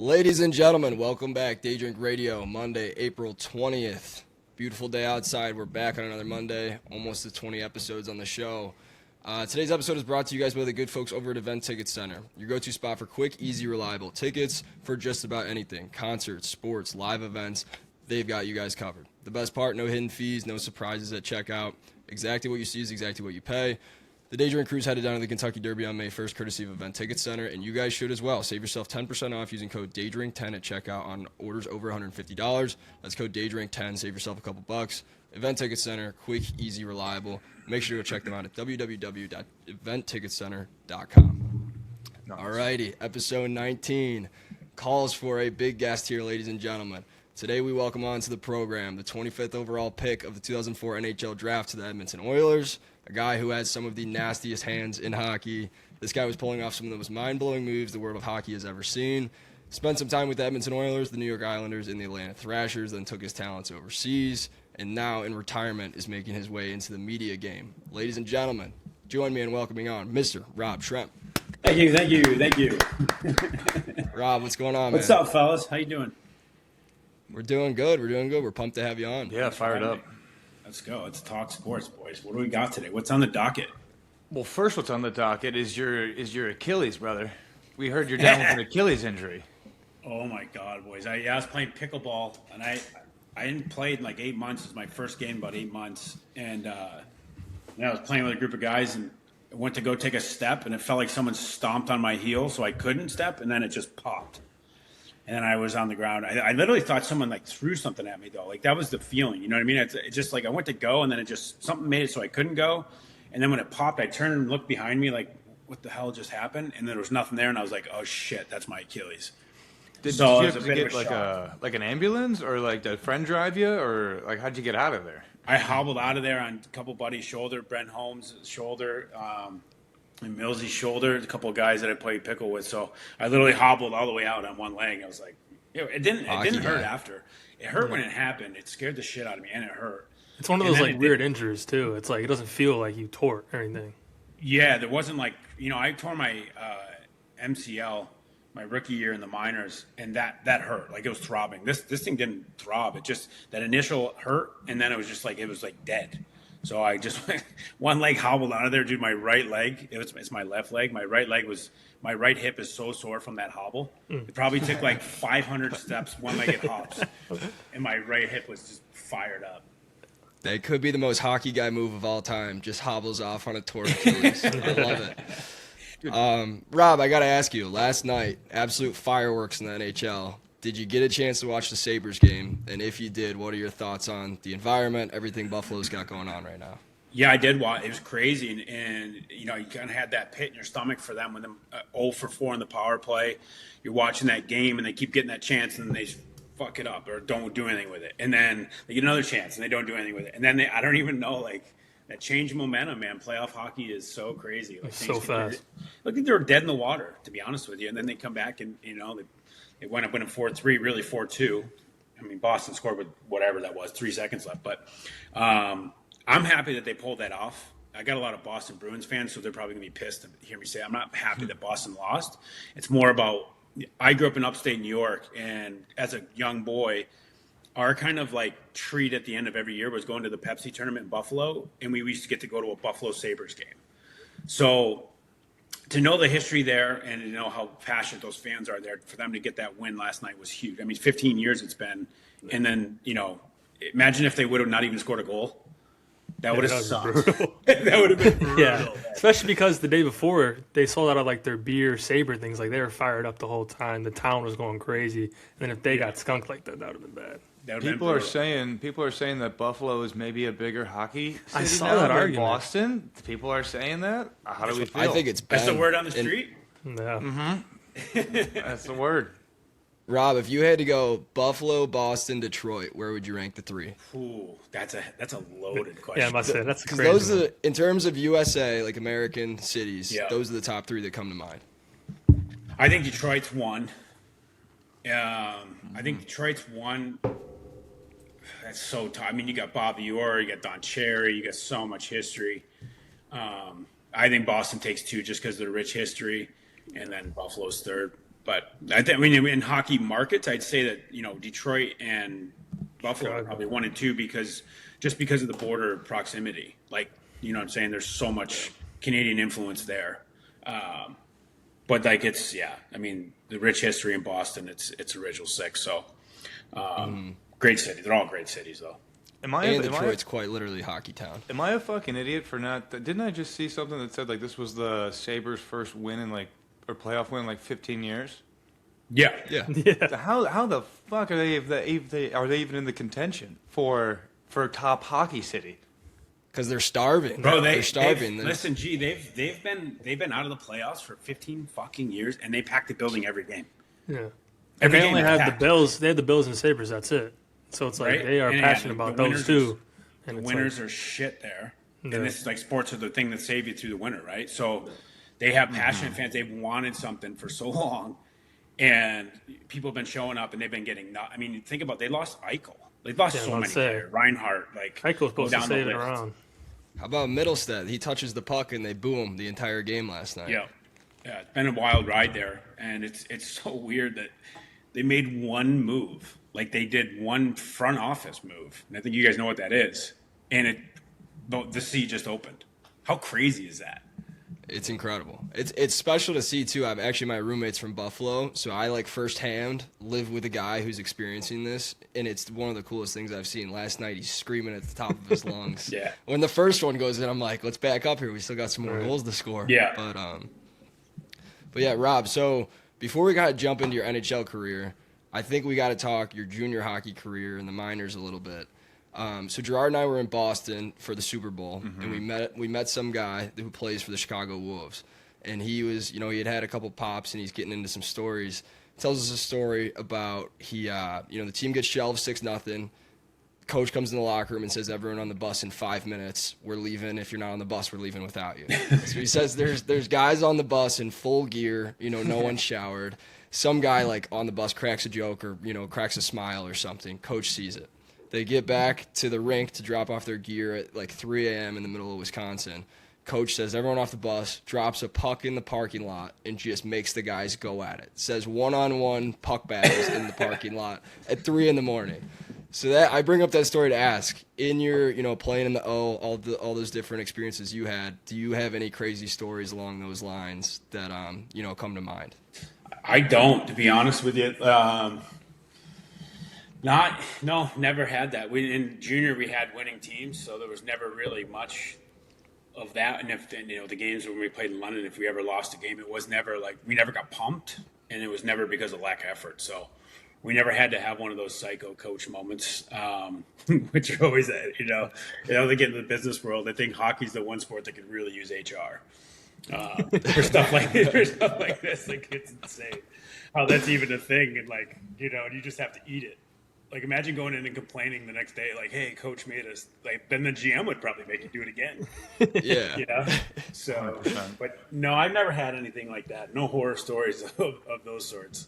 Ladies and gentlemen, welcome back. Daydrink Radio, Monday, April 20th. Beautiful day outside. We're back on another Monday, almost to 20 episodes on the show. Today's episode is brought to you guys by the good folks over at Event Ticket Center, your go-to spot for quick, easy, reliable tickets for just about anything. Concerts, sports, live events, they've got you guys covered. The best part, no hidden fees, no surprises at checkout. Exactly what you see is exactly what you pay. The Daydrink Crew's headed down to the Kentucky Derby on May 1st, courtesy of Event Ticket Center, and you guys should as well. Save yourself 10% off using code Daydrink10 at checkout on orders over $150. That's code Daydrink10. Save yourself a couple bucks. Event Ticket Center, quick, easy, reliable. Make sure to go check them out at www.eventticketcenter.com. Nice. Alrighty, episode 19 calls for a big guest here, ladies and gentlemen. Today we welcome on to the program the 25th overall pick of the 2004 NHL Draft to the Edmonton Oilers, a guy who has some of the nastiest hands in hockey. This guy was pulling off some of the most mind-blowing moves the world of hockey has ever seen. Spent some time with the Edmonton Oilers, the New York Islanders, and the Atlanta Thrashers, then took his talents overseas, and now in retirement is making his way into the media game. Ladies and gentlemen, join me in welcoming on Mr. Rob Schremp. Thank you. Rob, what's going on, man? What's up, fellas? How you doing? We're doing good. We're pumped to have you on. Yeah, fired up. Let's go. Let's talk sports, boys. What do we got today? What's on the docket? Well, first, what's on the docket is your Achilles, brother. We heard you're down with an Achilles injury. Oh my God, boys! I was playing pickleball, and I hadn't played in like 8 months. It was my first game, about 8 months, and I was playing with a group of guys, and I went to go take a step, and it felt like someone stomped on my heel, so I couldn't step, and then it just popped. And then I was on the ground. I literally thought someone like threw something at me though. Like that was the feeling, you know what I mean? It's just like I went to go and then something made it so I couldn't go. And then when it popped, I turned and looked behind me like, what the hell just happened? And there was nothing there. And I was like, oh shit, that's my Achilles. Did you have to get like an ambulance, or like did a friend drive you, or like how'd you get out of there? I hobbled out of there on a couple buddies' shoulder, Brent Holmes' shoulder, and Millsy's shoulder, a couple of guys that I played pickle with. So I literally hobbled all the way out on one leg. I was like, it didn't hurt after. It hurt when it happened. It scared the shit out of me, and it hurt. It's one of those like weird injuries too. It's like it doesn't feel like you tore it or anything. Yeah, there wasn't like, I tore my MCL my rookie year in the minors, and that hurt. Like it was throbbing. This thing didn't throb. It just, that initial hurt, and then it was just like, it was like dead. So I just one leg hobbled out of there, dude. My right leg, it's my left leg. My right hip is so sore from that hobble. It probably took like 500 steps, one-legged hops, and my right hip was just fired up. That could be the most hockey guy move of all time. Just hobbles off on a torn Achilles. I love it. Rob, I got to ask you, last night, absolute fireworks in the NHL. Did you get a chance to watch the Sabres game? And if you did, what are your thoughts on the environment, everything Buffalo's got going on right now? Yeah, I did watch. It was crazy. And you kind of had that pit in your stomach for them when they're 0 for 4 in the power play. You're watching that game, and they keep getting that chance, and then they fuck it up or don't do anything with it. And then they get another chance, and they don't do anything with it. And then I don't even know, like, that change of momentum, man. Playoff hockey is so crazy. Like, so fast. Look like they were dead in the water, to be honest with you. And then they come back and, they went up winning 4-3, really 4-2. I mean, Boston scored with whatever that was, 3 seconds left. But I'm happy that they pulled that off. I got a lot of Boston Bruins fans, so they're probably going to be pissed to hear me say I'm not happy that Boston lost. It's more about, I grew up in upstate New York, and as a young boy, our kind of like treat at the end of every year was going to the Pepsi tournament in Buffalo, and we used to get to go to a Buffalo Sabres game. So to know the history there and to know how passionate those fans are there, for them to get that win last night was huge. I mean, 15 years it's been. And then, imagine if they would have not even scored a goal. That would have sucked. That would have been brutal. Yeah, especially because the day before, they sold out of like their beer Sabre things. Like they were fired up the whole time. The town was going crazy. And then if they got skunked like that, that would have been bad. People are saying that Buffalo is maybe a bigger hockey city I saw now that than argument. Boston. People are saying that. How do we feel? I think it's bad. That's the word on the street? Yeah. That's the word. Rob, if you had to go Buffalo, Boston, Detroit, where would you rank the three? Ooh, that's a loaded question. Yeah, I must say, that's Because crazy. those are, in terms of USA, like American cities, Yeah. those are the top three that come to mind. I think Detroit's one. I think Detroit's one. That's so tough. I mean, you got Bobby Orr, you got Don Cherry, you got so much history. I think Boston takes two just because of the rich history, and then Buffalo's third. But I mean, in hockey markets, I'd say that Detroit and Buffalo are probably 1 and 2 because of the border proximity. Like, you know what I'm saying? There's so much Canadian influence there. But like I mean, the rich history in Boston, it's original six. So great city. They're all great cities, though. Detroit's quite literally hockey town. Am I a fucking idiot for not? Didn't I just see something that said like this was the Sabres' first win in or playoff win in 15 years? Yeah. So how the fuck are they are they even in the contention for top hockey city? Because they're starving. Bro, they're starving. Listen, they've been out of the playoffs for 15 fucking years, and they pack the building every game. Yeah. Every They game only they're have the packed. Bills. They had the Bills and Sabres. That's it. So it's like Right? they are And passionate about those two. The And it's winners are shit there. Yeah. And this is like sports are the thing that save you through the winter, right? So they have passionate fans. They've wanted something for so long, and people have been showing up, and they've been getting. I mean, think about they lost Eichel. They lost so many players. Reinhardt, Eichel's supposed to save it around. How about Middlestead? He touches the puck and they boo him the entire game last night. Yeah, it's been a wild ride there, and it's so weird that they made one move. Like they did one front office move, and I think you guys know what that is. And the sea just opened. How crazy is that? It's incredible. It's special to see too. My roommate's from Buffalo, so I firsthand live with a guy who's experiencing this, and it's one of the coolest things I've seen. Last night he's screaming at the top of his lungs. Yeah. When the first one goes in, I'm like, let's back up here. We still got some more goals to score. Yeah. But yeah, Rob. So before we gotta jump into your NHL career, I think we gotta talk your junior hockey career and the minors a little bit. So Gerard and I were in Boston for the Super Bowl, and we met some guy who plays for the Chicago Wolves, and he was, he had a couple pops, and he's getting into some stories. He tells us a story about the team gets shelved 6-0. Coach comes in the locker room and says, "Everyone on the bus in 5 minutes. We're leaving. If you're not on the bus, we're leaving without you." So he says there's guys on the bus in full gear, no one's showered. Some guy on the bus cracks a joke or cracks a smile or something. Coach sees it. They get back to the rink to drop off their gear at 3 a.m. in the middle of Wisconsin. Coach says, everyone off the bus, drops a puck in the parking lot, and just makes the guys go at it. Says one-on-one puck battles in the parking lot at 3 in the morning. So that I bring up that story to ask, in your, playing in the O, all those different experiences you had, do you have any crazy stories along those lines that, come to mind? I don't, to be honest with you. Never had that. In junior, we had winning teams, so there was never really much of that. And the games when we played in London, if we ever lost a game, it was never we never got pumped, and it was never because of lack of effort. So we never had to have one of those psycho coach moments, which are always, they get in the business world. I think hockey's the one sport that could really use HR for stuff like this. It's insane how that's even a thing, and you just have to eat it. Imagine going in and complaining the next day, hey, coach made us. Then the GM would probably make you do it again. Yeah. So, 100%. But no, I've never had anything like that. No horror stories of those sorts.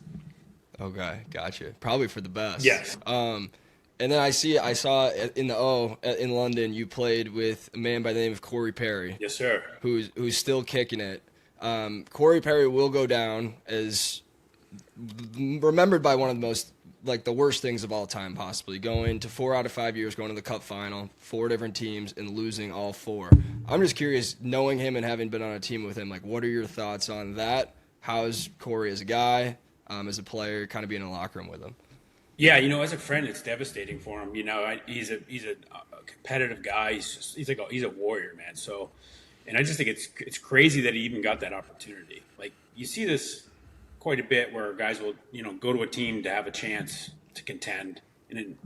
Okay, gotcha. Probably for the best. Yes. And then I saw in the O in London, you played with a man by the name of Corey Perry. Yes, sir. Who's still kicking it. Corey Perry will go down as remembered by one of the most the worst things of all time, possibly going to 4 out of 5 years, going to the Cup final, 4 different teams, and losing all 4. I'm just curious, knowing him and having been on a team with him, what are your thoughts on that? How is Corey as a guy, as a player, kind of being in a locker room with him? Yeah, as a friend, it's devastating for him. He's a competitive guy. He's a warrior, man. So, and I just think it's crazy that he even got that opportunity. You see this quite a bit where guys will, go to a team to have a chance to contend, and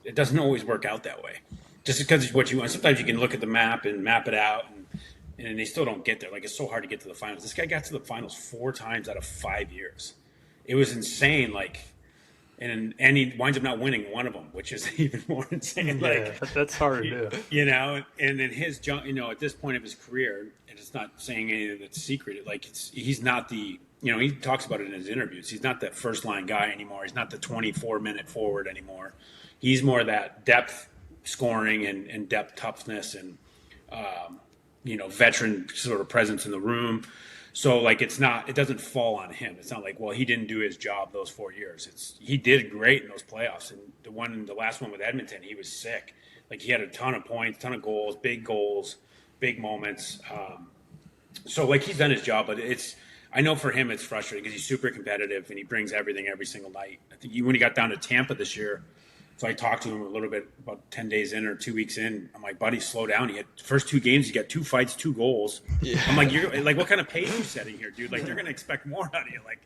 it doesn't always work out that way. Just because it's what you want. Sometimes you can look at the map and map it out, and they still don't get there. It's so hard to get to the finals. This guy got to the finals 4 times out of 5 years. It was insane. And he winds up not winning one of them, which is even more insane. That's hard to do. And then his jump, at this point of his career, and it's not saying anything that's secret. He's not the. He talks about it in his interviews. He's not that first line guy anymore. He's not the 24-minute forward anymore. He's more that depth scoring and depth toughness and, veteran sort of presence in the room. So like it doesn't fall on him. It's not like, well, he didn't do his job those 4 years. He did great in those playoffs. And the last one with Edmonton, he was sick. Like he had a ton of points, ton of goals, big moments. So like he's done his job, but I know for him it's frustrating because he's super competitive and he brings everything every single night. I think when he got down to Tampa this year, so I talked to him a little bit about 10 days in or 2 weeks in. I'm like, buddy, slow down. He had first 2 games, he got 2 fights, 2 goals. Yeah. I'm like, you're like, what kind of pace are you setting here, dude? Like, they're going to expect more out of you. Like,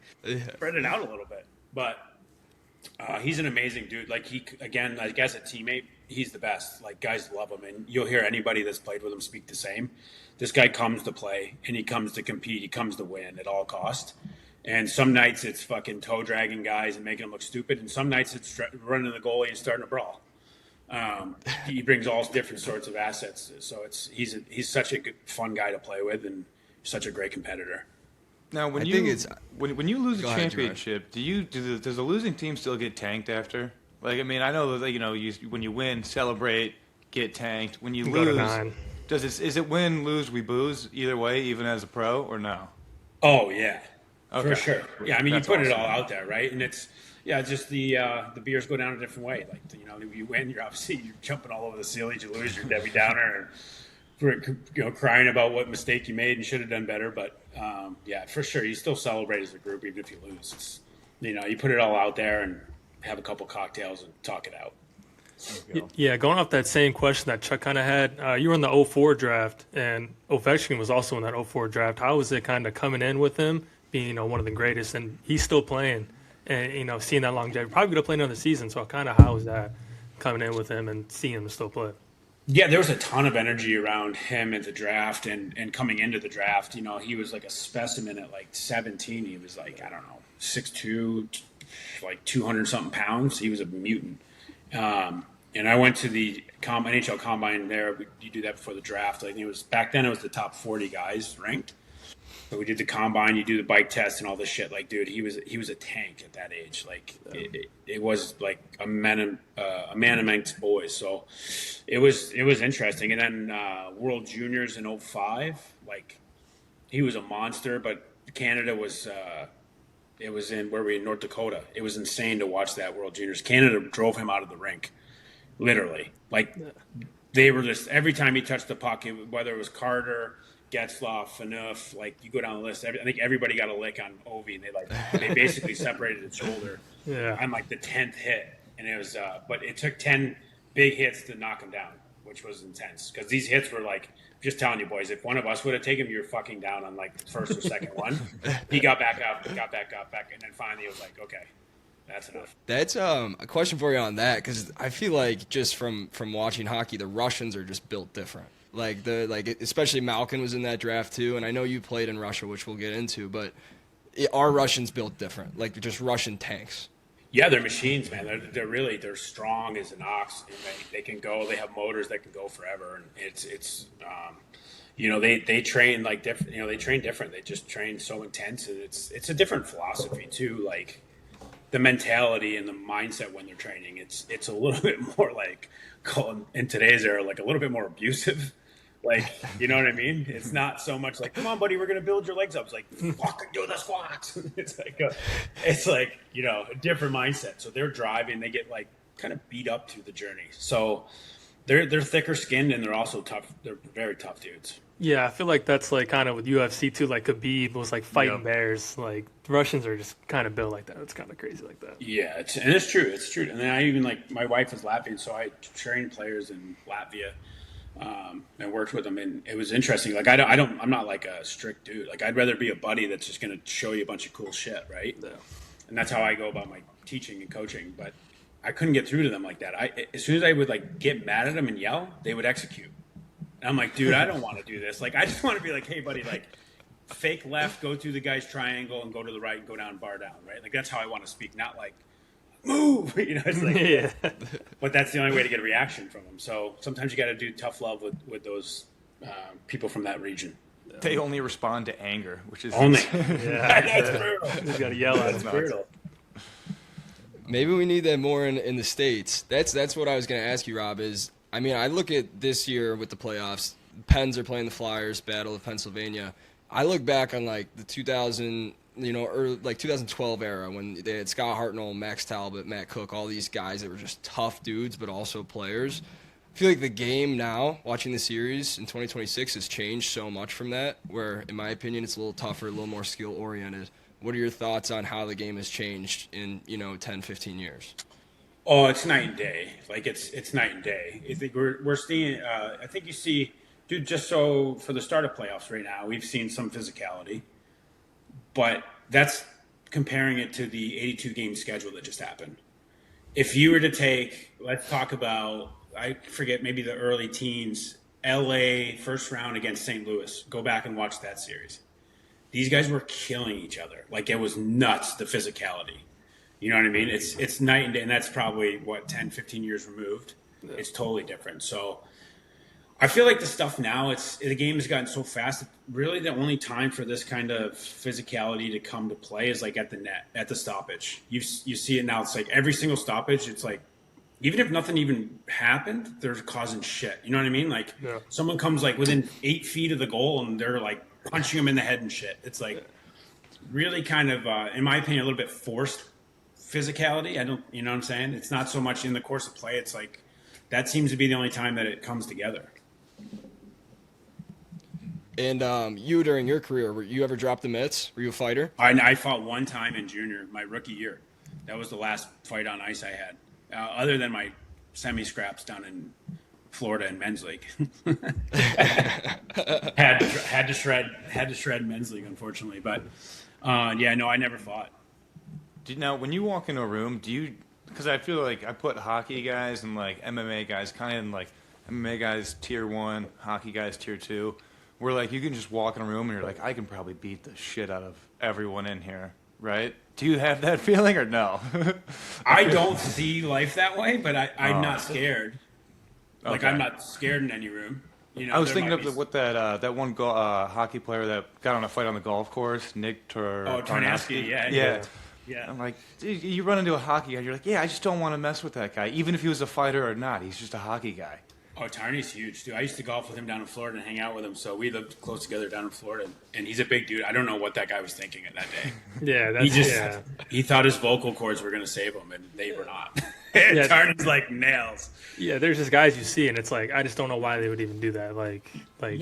spread it out a little bit. But he's an amazing dude. Like, again, I guess a teammate, he's the best. Like, guys love him. And you'll hear anybody that's played with him speak the same. This guy comes to play, and he comes to compete. He comes to win at all costs. And some nights it's fucking toe dragging guys and making them look stupid, and some nights it's running the goalie and starting a brawl. He brings all different sorts of assets, so he's such a good, fun guy to play with, and such a great competitor. Now, when you lose a championship, does the losing team still get tanked after? Like, I mean, I know that when you win, celebrate, get tanked. When you lose, is it win, lose, we booze either way, even as a pro, or no? Oh yeah. Okay. For sure. Yeah, I mean, That's you put awesome. it all out there, right? And it's just the beers go down a different way. Like, you win, you're jumping all over the ceiling. You lose, you're Debbie Downer, and crying about what mistake you made and should have done better. But for sure, you still celebrate as a group even if you lose. It's, you put it all out there and have a couple cocktails and talk it out. Yeah, going off that same question that Chuck kind of had, you were in the 04 draft, and Ovechkin was also in that 04 draft. How was it kind of coming in with him? Being one of the greatest, and he's still playing, and seeing that longevity. Probably going to play another season. So kind of how is that coming in with him and seeing him still play? Yeah, there was a ton of energy around him at the draft and coming into the draft. He was like a specimen at like 17. He was like, I don't know, 6'2", like 200 something pounds. He was a mutant. And I went to the NHL Combine there. You do that before the draft. Like back then it was the top 40 guys ranked. So we did the combine, you do the bike test and all this shit. Like, dude, he was a tank at that age. Like, it was like a man amongst boys. So it was interesting. And then World Juniors in 05, like, he was a monster. But Canada was it was in North Dakota. It was insane to watch that World Juniors. Canada drove him out of the rink, literally. Like, they were just every time he touched the puck, whether it was Carter, Getzlaff, Phaneuf, like you go down the list. I think everybody got a lick on Ovi, and they basically separated his shoulder on like the 10th hit, and it was. But it took 10 big hits to knock him down, which was intense because these hits were like, just telling you boys, if one of us would have taken him, you're fucking down on like the first or second one. He got back up, and then finally it was like, okay, that's enough. That's a question for you on that, because I feel like just from watching hockey, the Russians are just built different. Like especially Malkin was in that draft too, and I know you played in Russia, which we'll get into, but are Russians built different? Like just Russian tanks? Yeah, they're machines, man. They're strong as an ox. And they can go. They have motors that can go forever, and it's they train like different. They train different. They just train so intense, and it's a different philosophy too. Like the mentality and the mindset when they're training, it's a little bit more like in today's era, like a little bit more abusive. Like, you know what I mean? It's not so much like, come on, buddy, we're going to build your legs up. It's like, fucking do the squats. It's like a different mindset. So they're driving, they get like kind of beat up through the journey. So they're thicker skinned, and they're also tough. They're very tough dudes. Yeah, I feel like that's like kind of with UFC too. Like Khabib was like fighting bears. Like the Russians are just kind of built like that. It's kind of crazy like that. Yeah, it's true. It's true. And then I even like my wife is Latvian, so I trained players in Latvia. And worked with them, and it was interesting. Like I'm not like a strict dude. Like I'd rather be a buddy that's just going to show you a bunch of cool shit, right? Yeah. And that's how I go about my teaching and coaching. But I couldn't get through to them like that. As soon as I would like get mad at them and yell, they would execute. And I'm like, dude, I don't want to do this. Like I just want to be like, hey, buddy, like fake left, go through the guy's triangle, and go to the right and go down, bar down, right? Like that's how I want to speak, not like move, it's like, yeah. But that's the only way to get a reaction from them. So sometimes you got to do tough love with those people from that region. They only respond to anger, which is only. That's brutal. You just got to yell at them. Brutal. Maybe we need that more in the States. That's what I was going to ask you, Rob. I look at this year with the playoffs. Pens are playing the Flyers, Battle of Pennsylvania. I look back on like the 2000, or like 2012 era when they had Scott Hartnell, Max Talbot, Matt Cook, all these guys that were just tough dudes, but also players. I feel like the game now, watching the series in 2026, has changed so much from that, where, in my opinion, it's a little tougher, a little more skill-oriented. What are your thoughts on how the game has changed in, 10, 15 years? Oh, it's night and day. Like, it's night and day. I think we're seeing, I think you see, dude, just so for the start of playoffs right now, we've seen some physicality, but that's comparing it to the 82-game schedule that just happened. If you were to take, let's talk about, I forget, maybe the early teens, LA first round against St. Louis. Go back and watch that series. These guys were killing each other. Like, it was nuts, the physicality. You know what I mean? It's night and day, and that's probably, 10, 15 years removed. Yeah. It's totally different. So I feel like the stuff now, the game has gotten so fast. Really, the only time for this kind of physicality to come to play is like at the net, at the stoppage. You see it now. It's like every single stoppage, it's like, even if nothing even happened, they're causing shit. You know what I mean? Like, someone comes like within 8 feet of the goal and they're like punching them in the head and shit. It's like really kind of, in my opinion, a little bit forced physicality. You know what I'm saying? It's not so much in the course of play. It's like that seems to be the only time that it comes together. And you, during your career, were you ever dropped the mitts? Were you a fighter? I fought one time in junior, my rookie year. That was the last fight on ice I had. Other than my semi-scraps down in Florida in men's league. had to shred men's league, unfortunately. But I never fought. Now, when you walk into a room, because I feel like I put hockey guys and like MMA guys kind of in like MMA guys tier 1, hockey guys tier 2, where like you can just walk in a room and you're like, I can probably beat the shit out of everyone in here, right? Do you have that feeling or no? I don't see life that way, but I'm not scared. Like, okay. I'm not scared in any room. I was thinking of what that one hockey player that got on a fight on the golf course, Nick Tarnowski. Yeah. I'm like, dude, you run into a hockey guy, you're like, yeah, I just don't want to mess with that guy, even if he was a fighter or not. He's just a hockey guy. Oh, Tarney's huge, dude. I used to golf with him down in Florida and hang out with him, so we lived close together down in Florida. And he's a big dude. I don't know what that guy was thinking at that day. He thought his vocal cords were going to save him, and they were not. Tarney's like nails. Yeah, there's just guys you see, and it's like, I just don't know why they would even do that. Like big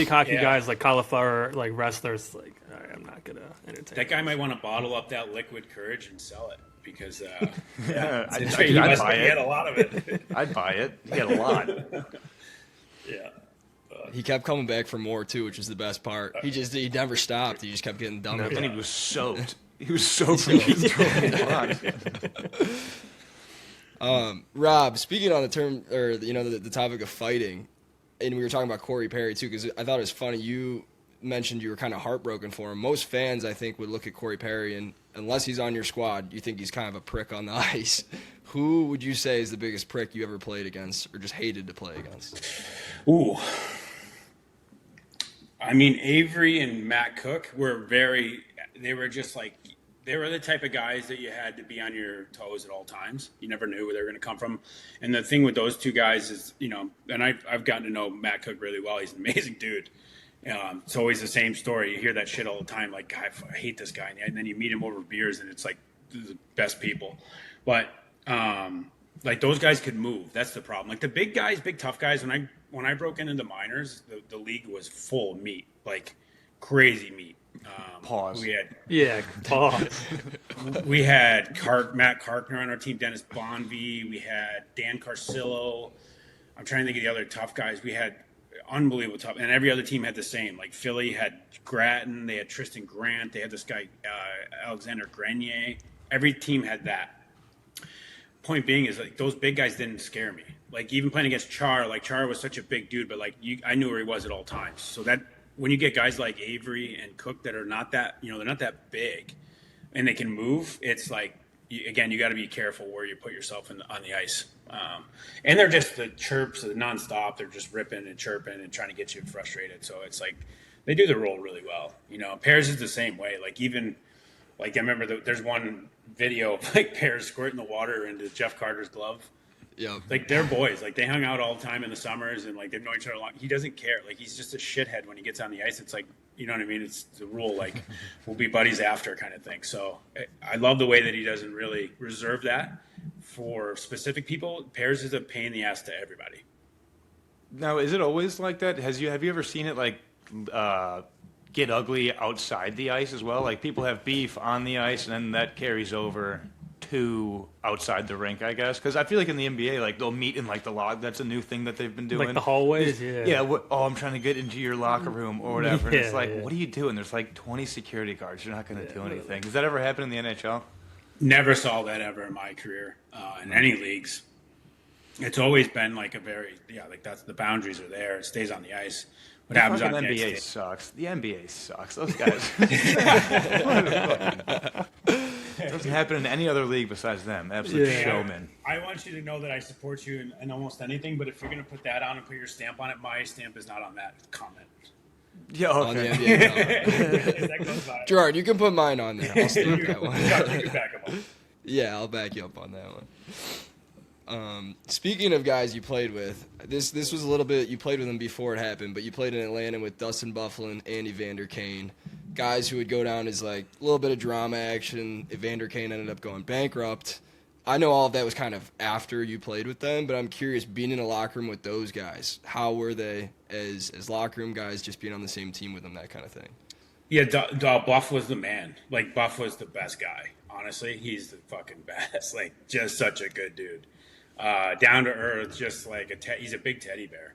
hockey guys, like cauliflower, like wrestlers, like, all right, I'm not going to entertain. That guy might want to bottle up that liquid courage and sell it. Because I'd buy it. He had a lot of it. I'd buy it. He had a lot. Yeah. He kept coming back for more too, which is the best part. He never stopped. He just kept getting done. And he was soaked. He was soaked from Rob, speaking on the term or the topic of fighting, and we were talking about Corey Perry too, because I thought it was funny. You mentioned you were kind of heartbroken for him. Most fans, I think, would look at Corey Perry, and unless he's on your squad, you think he's kind of a prick on the ice. Who would you say is the biggest prick you ever played against or just hated to play against? Ooh. I mean, Avery and Matt Cook were they were the type of guys that you had to be on your toes at all times. You never knew where they were going to come from. And the thing with those two guys is, and I've gotten to know Matt Cook really well. He's an amazing dude. It's always the same story. You hear that shit all the time. Like, God, I hate this guy. And then you meet him over beers, and it's like the best people. But like those guys could move. That's the problem. Like the big guys, big tough guys. When I broke into the minors, the league was full of meat, like crazy meat. Pause. Pause. We had Matt Karkner on our team, Dennis Bonvie. We had Dan Carcillo. I'm trying to think of the other tough guys. We had unbelievable tough, and every other team had the same. Like Philly had Gratton, they had Tristan Grant, they had this guy Alexander Grenier. Every team had that. Point being is like those big guys didn't scare me. Like even playing against Char, like Char was such a big dude, but like I knew where he was at all times. So that when you get guys like Avery and Cook that are not that, they're not that big, and they can move, it's like you got to be careful where you put yourself on the ice. And they're just the chirps nonstop. They're just ripping and chirping and trying to get you frustrated. So it's like they do the role really well. Pears is the same way. Like even like I remember there's one video of like Pears squirting the water into Jeff Carter's glove. Yeah, like they're boys. Like they hung out all the time in the summers and like they've known each other long. He doesn't care. Like he's just a shithead when he gets on the ice. It's like You know what I mean? It's the rule, like we'll be buddies after kind of thing. So I love the way that he doesn't really reserve that for specific people. Pairs is a pain in the ass to everybody. Now, is it always like that? Have you ever seen it like get ugly outside the ice as well? Like people have beef on the ice, and then that carries over to outside the rink, I guess. Because I feel like in the NBA, like they'll meet in like the log. That's a new thing that they've been doing. Like the hallways, yeah. Yeah. I'm trying to get into your locker room or whatever. And it's like, what are you doing? There's like 20 security guards. You're not going to do anything. Does that ever happen in the NHL? Never saw that ever in my career in any leagues. It's always been like like that's the boundaries are there. It stays on the ice. What happens on the NBA sucks. The NBA sucks. Those guys. It doesn't happen in any other league besides them. Absolute showmen. I want you to know that I support you in almost anything, but if you're going to put that on and put your stamp on it, my stamp is not on that comment. Yeah, okay. On the NBA Gerard, you can put mine on there. I'll stamp that one. You can back him up. Yeah, I'll back you up on that one. Speaking of guys you played with, this was a little bit, you played with them before it happened, but you played in Atlanta with Dustin Byfuglien, Andy Vander Kane, guys who would go down as like a little bit of drama action. Evander Kane ended up going bankrupt. I know all of that was kind of after you played with them, but I'm curious, being in a locker room with those guys, how were they as locker room guys, just being on the same team with them, that kind of thing? Yeah, Buff was the man. Like, Buff was the best guy. Honestly, he's the fucking best. Like, just such a good dude. Down to earth, just like he's a big teddy bear.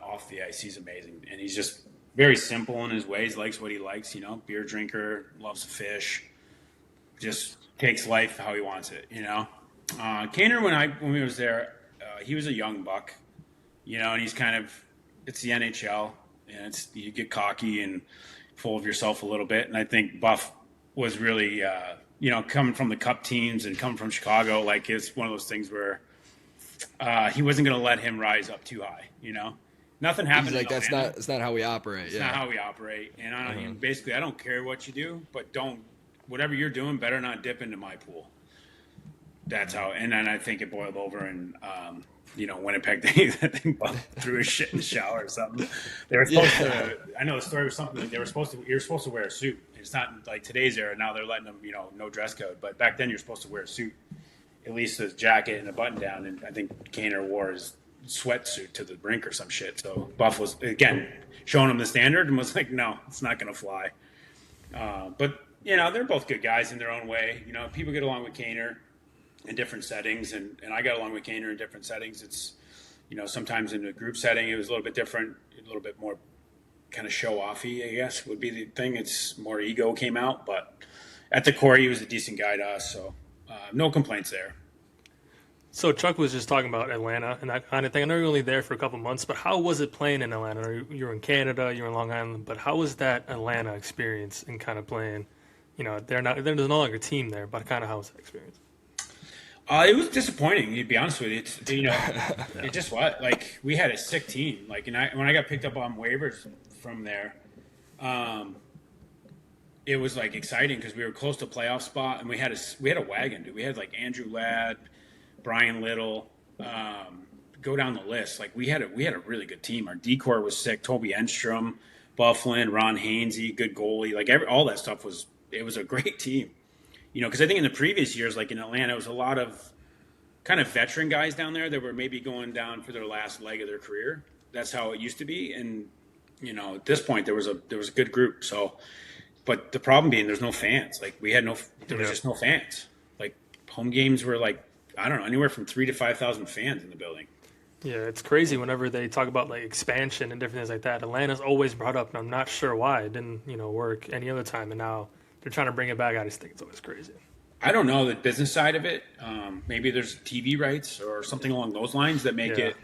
Off the ice, he's amazing. And he's just very simple in his ways, likes what he likes, beer drinker, loves to fish, just takes life how he wants it, Kaner, when we was there, he was a young buck, and he's kind of, it's the NHL, and you get cocky and full of yourself a little bit. And I think Buff was really, coming from the Cup teams and coming from Chicago, like it's one of those things where he wasn't going to let him rise up too high, Nothing happened. He's like, that's not how we operate. It's not how we operate. And basically, I don't care what you do, but whatever you're doing, better not dip into my pool. That's how. And then I think it boiled over, and Winnipeg, they threw his shit in the shower or something. They were supposed to. I know the story was something like you're supposed to wear a suit. It's not like today's era. Now they're letting them, no dress code. But back then, you're supposed to wear a suit, at least a jacket and a button down. And I think Kaner wore his sweatsuit to the rink or some shit. So Buff was again showing him the standard and was like, no, it's not going to fly. But they're both good guys in their own way. People get along with Kaner in different settings, and I got along with Kaner in different settings. It's sometimes in a group setting it was a little bit different, a little bit more kind of show offy, I guess would be the thing. It's more ego came out, but at the core he was a decent guy to us, so no complaints there. So Chuck was just talking about Atlanta and that kind of thing. I know you're only there for a couple months, but how was it playing in Atlanta? You're in Canada, you're in Long Island, but how was that Atlanta experience in kind of playing? There's no longer a team there, but kind of how was that experience? It was disappointing, to be honest with you. It's, it just was. Like, we had a sick team. Like, when I got picked up on waivers from there, it was like exciting because we were close to playoff spot, and we had a wagon, dude. We had like Andrew Ladd, Brian Little, go down the list. Like we had a really good team. Our decor was sick. Toby Enstrom, Byfuglien, Ron Hainsey, good goalie. Like all that stuff was a great team. Because I think in the previous years, like in Atlanta, it was a lot of kind of veteran guys down there that were maybe going down for their last leg of their career. That's how it used to be. And at this point, there was a good group. So, but the problem being, there's no fans. Like there was just no fans. Like home games were like, I don't know, anywhere from 3,000 to 5,000 fans in the building. Yeah, it's crazy whenever they talk about like expansion and different things like that. Atlanta's always brought up, and I'm not sure why it didn't, work any other time. And now they're trying to bring it back. I just think it's always crazy. I don't know the business side of it. Maybe there's TV rights or something along those lines that make it.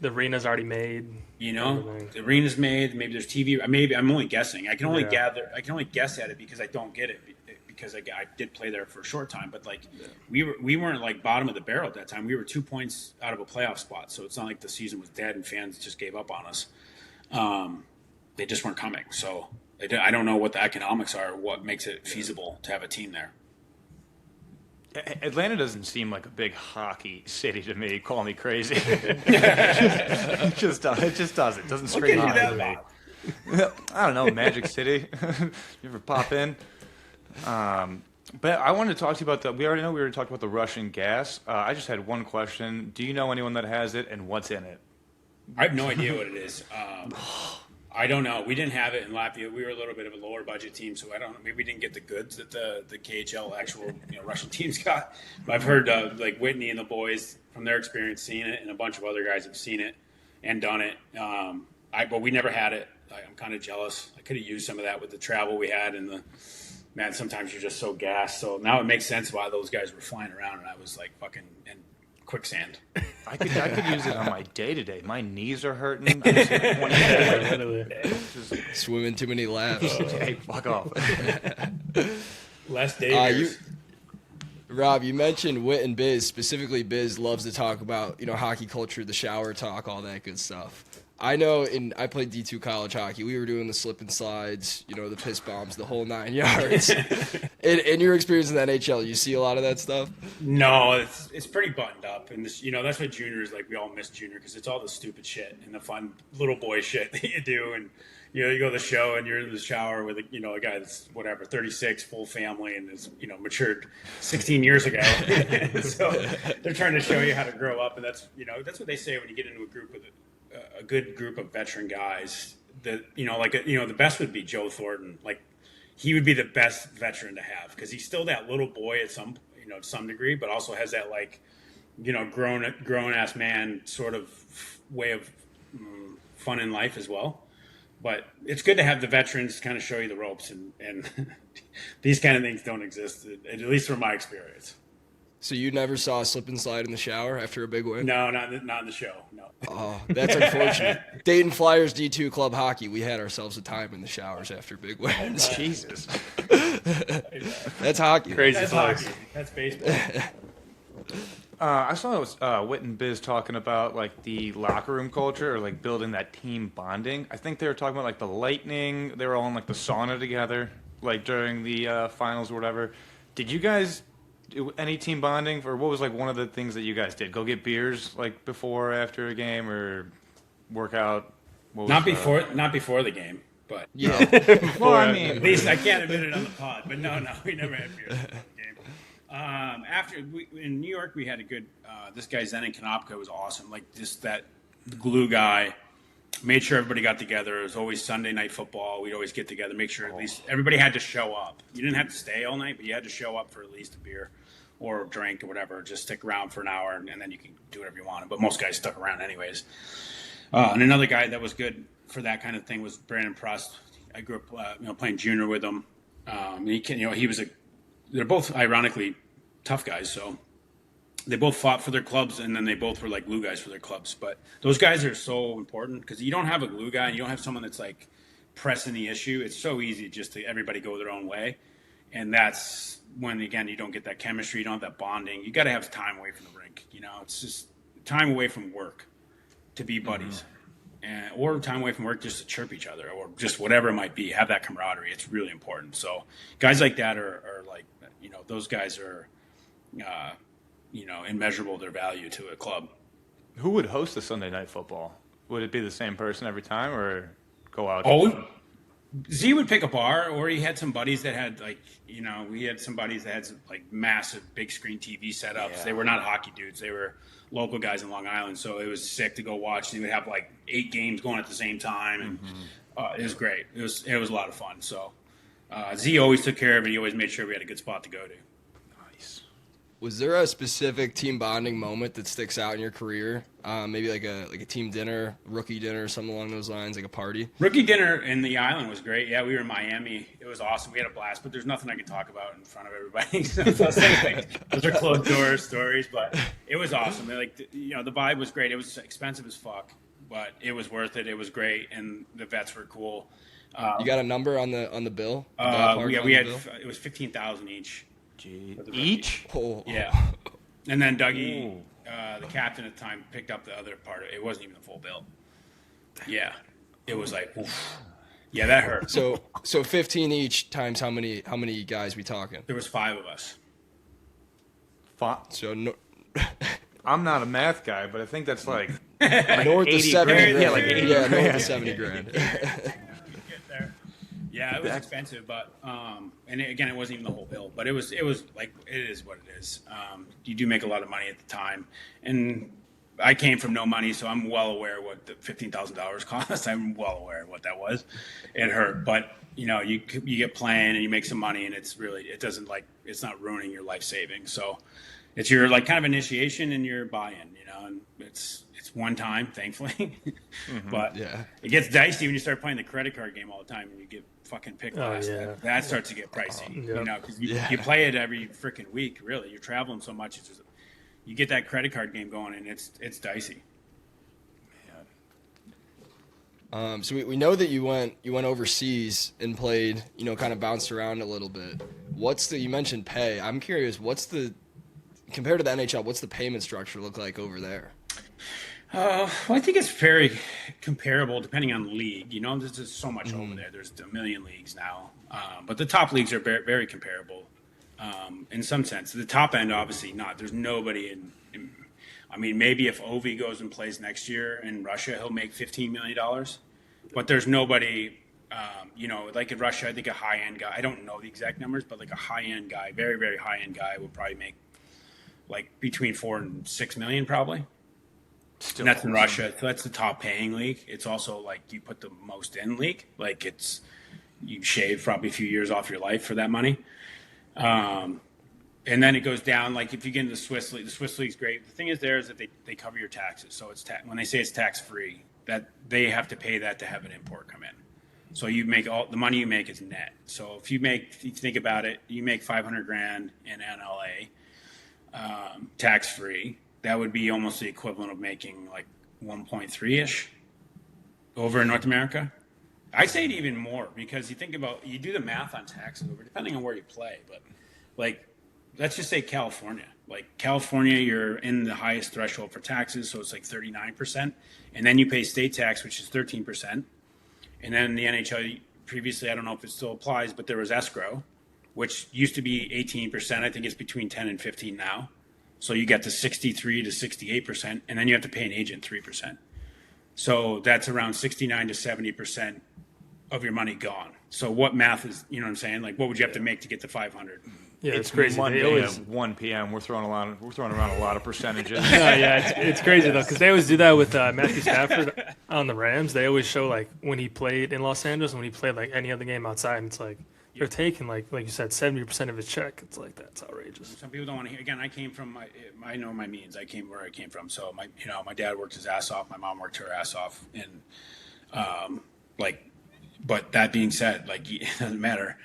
The arena's already made. The arena's made. Maybe there's TV. Maybe I'm only guessing. I can only guess at it because I don't get it. Because I did play there for a short time, but we weren't like bottom of the barrel at that time. We were 2 points out of a playoff spot, so it's not like the season was dead and fans just gave up on us. They just weren't coming. So I don't know what the economics are, what makes it feasible to have a team there. Atlanta doesn't seem like a big hockey city to me. Call me crazy. It just doesn't. It doesn't scream hockey to me. I don't know, Magic City. You ever pop in? But I wanted to talk to you about we already know we were talking about the Russian gas. I just had one question. Do you know anyone that has it, and what's in it? I have no idea what it is. I don't know. We didn't have it in Latvia. We were a little bit of a lower budget team, so I don't know. Maybe we didn't get the goods that the KHL actual Russian teams got. But I've heard like Whitney and the boys from their experience seeing it, and a bunch of other guys have seen it and done it. But we never had it. I'm kind of jealous. I could have used some of that with the travel we had and man, sometimes you're just so gassed. So now it makes sense why those guys were flying around and I was like fucking in quicksand. I could use it on my day-to-day. My knees are hurting. Swimming too many laps. Hey, fuck off. Less days. Rob, you mentioned Whit and Biz. Specifically, Biz loves to talk about, hockey culture, the shower talk, all that good stuff. I know I played D2 college hockey. We were doing the slip and slides, the piss bombs, the whole 9 yards. in your experience in the NHL, you see a lot of that stuff? No, it's pretty buttoned up. And this, that's what junior is like. We all miss junior because it's all the stupid shit and the fun little boy shit that you do. And, you go to the show and you're in the shower with, a guy that's, 36, full family, and is, matured 16 years ago. So they're trying to show you how to grow up. And that's what they say when you get into a group with a good group of veteran guys. That the best would be Joe Thornton. Like, he would be the best veteran to have because he's still that little boy at some to some degree, but also has that grown ass man sort of way of fun in life as well. But it's good to have the veterans kind of show you the ropes, and these kind of things don't exist, at least from my experience. So you never saw a slip and slide in the shower after a big win? No, not in the show. No. Oh, that's unfortunate. Dayton Flyers D2 club hockey. We had ourselves a time in the showers after big wins. Jesus. That's hockey. Crazy. That's hockey. That's baseball. I saw Whit and Biz talking about like the locker room culture or like building that team bonding. I think they were talking about like the Lightning. They were all in like the sauna together, like during the finals or whatever. Did you guys do any team bonding, or what was like one of the things that you guys did? Go get beers like before or after a game, or work out? Not before the game, but yeah. Well, I mean, at least I can't admit it on the pod. But no, we never had beers before the game. In New York, we had a good. This guy Zenon Konopka was awesome. Like just that glue guy. Made sure everybody got together. It was always Sunday night football. We'd always get together, make sure at least everybody had to show up. You didn't have to stay all night, but you had to show up for at least a beer or a drink or whatever. Just stick around for an hour, and then you can do whatever you wanted. But most guys stuck around anyways. And another guy that was good for that kind of thing was Brandon Prust. I grew up, playing junior with him. They're both ironically tough guys, so. They both fought for their clubs, and then they both were like glue guys for their clubs. But those guys are so important because you don't have a glue guy and you don't have someone that's like pressing the issue. It's so easy just to everybody go their own way. And that's when, again, you don't get that chemistry. You don't have that bonding. You got to have time away from the rink. It's just time away from work to be buddies. Mm-hmm. Or time away from work just to chirp each other or just whatever it might be. Have that camaraderie. It's really important. So guys like that are like, those guys are immeasurable their value to a club. Who would host the Sunday night football? Would it be the same person every time, or go out? Z would pick a bar, or he had some buddies that had we had some buddies that had some like massive big screen TV setups. Yeah. They were not hockey dudes; they were local guys in Long Island. So it was sick to go watch. He would have like 8 games going at the same time, and it was great. It was a lot of fun. So Z always took care of it. He always made sure we had a good spot to go to. Was there a specific team bonding moment that sticks out in your career? Maybe like a team dinner, rookie dinner, something along those lines, like a party? Rookie dinner in the island was great. Yeah, we were in Miami. It was awesome. We had a blast, but there's nothing I can talk about in front of everybody. Those are closed door stories, but it was awesome. The vibe was great. It was expensive as fuck, but it was worth it. It was great, and the vets were cool. You got a number on the bill? We had it was $15,000 each. Each? Oh. Yeah. And then Dougie, the captain at the time, picked up the other part. It wasn't even the full bill. Yeah. It was like, oof. Yeah, that hurt. So 15 each times how many guys we talking? There was 5 of us. So no. I'm not a math guy, but I think that's like north of 70 grand. Yeah, like 80 grand. North of 70 grand. Yeah, it was expensive, but and again, it wasn't even the whole bill, but it was like it is what it is. You do make a lot of money at the time, and I came from no money, so I'm well aware what the $15,000 cost. I'm well aware of what that was. It hurt, but you get playing and you make some money, and it's not ruining your life savings. So it's your like kind of initiation and your buy-in, and it's one time, thankfully. But it gets dicey when you start playing the credit card game all the time and you get fucking picked last. That starts to get pricey, because you play it every freaking week. Really, you're traveling so much. It's just, you get that credit card game going, and it's dicey. So we know that you went overseas and played, kind of bounced around a little bit. You mentioned pay. I'm curious, compared to the NHL, what's the payment structure look like over there? Well, I think it's very comparable depending on the league. There's just so much over there. There's a million leagues now. But the top leagues are very, very comparable in some sense. The top end, obviously not. There's nobody I mean, maybe if Ovi goes and plays next year in Russia, he'll make $15 million. But there's nobody, like in Russia, I think a high-end guy, I don't know the exact numbers, but like a high-end guy, very, very high-end guy will probably make like between $4 and $6 million probably. And that's in Russia. So that's the top paying league. It's also like you put the most in league. Like you shave probably a few years off your life for that money. And then it goes down. Like if you get into the Swiss league's great. The thing is there is that they cover your taxes. So it's when they say it's tax free, that they have to pay that to have an import come in. So you make all the money you make is net. So if you think about it, you make $500,000 in NLA, tax free. That would be almost the equivalent of making like 1.3 ish over in North America. I'd say it even more, because you do the math on taxes over, depending on where you play. But like, let's just say California. Like California, you're in the highest threshold for taxes, so it's like 39%, and then you pay state tax, which is 13%, and then the NHL previously, I don't know if it still applies, but there was escrow, which used to be 18%. I think it's between 10 and 15 now. So you get to 63 to 68%, and then you have to pay an agent 3%. So that's around 69 to 70% of your money gone. So what math is, what I'm saying? Like, what would you have to make to get to 500? Yeah, it's crazy. Monday at 1 p.m. We're throwing around a lot of percentages. It's crazy though, because they always do that with Matthew Stafford on the Rams. They always show like when he played in Los Angeles, when he played like any other game outside, and it's like they're taking like you said, 70% of his check. It's like that's outrageous. Some people don't want to hear. Again, I came from I know my means. I came where I came from. So my dad worked his ass off. My mom worked her ass off, and but that being said, like it doesn't matter.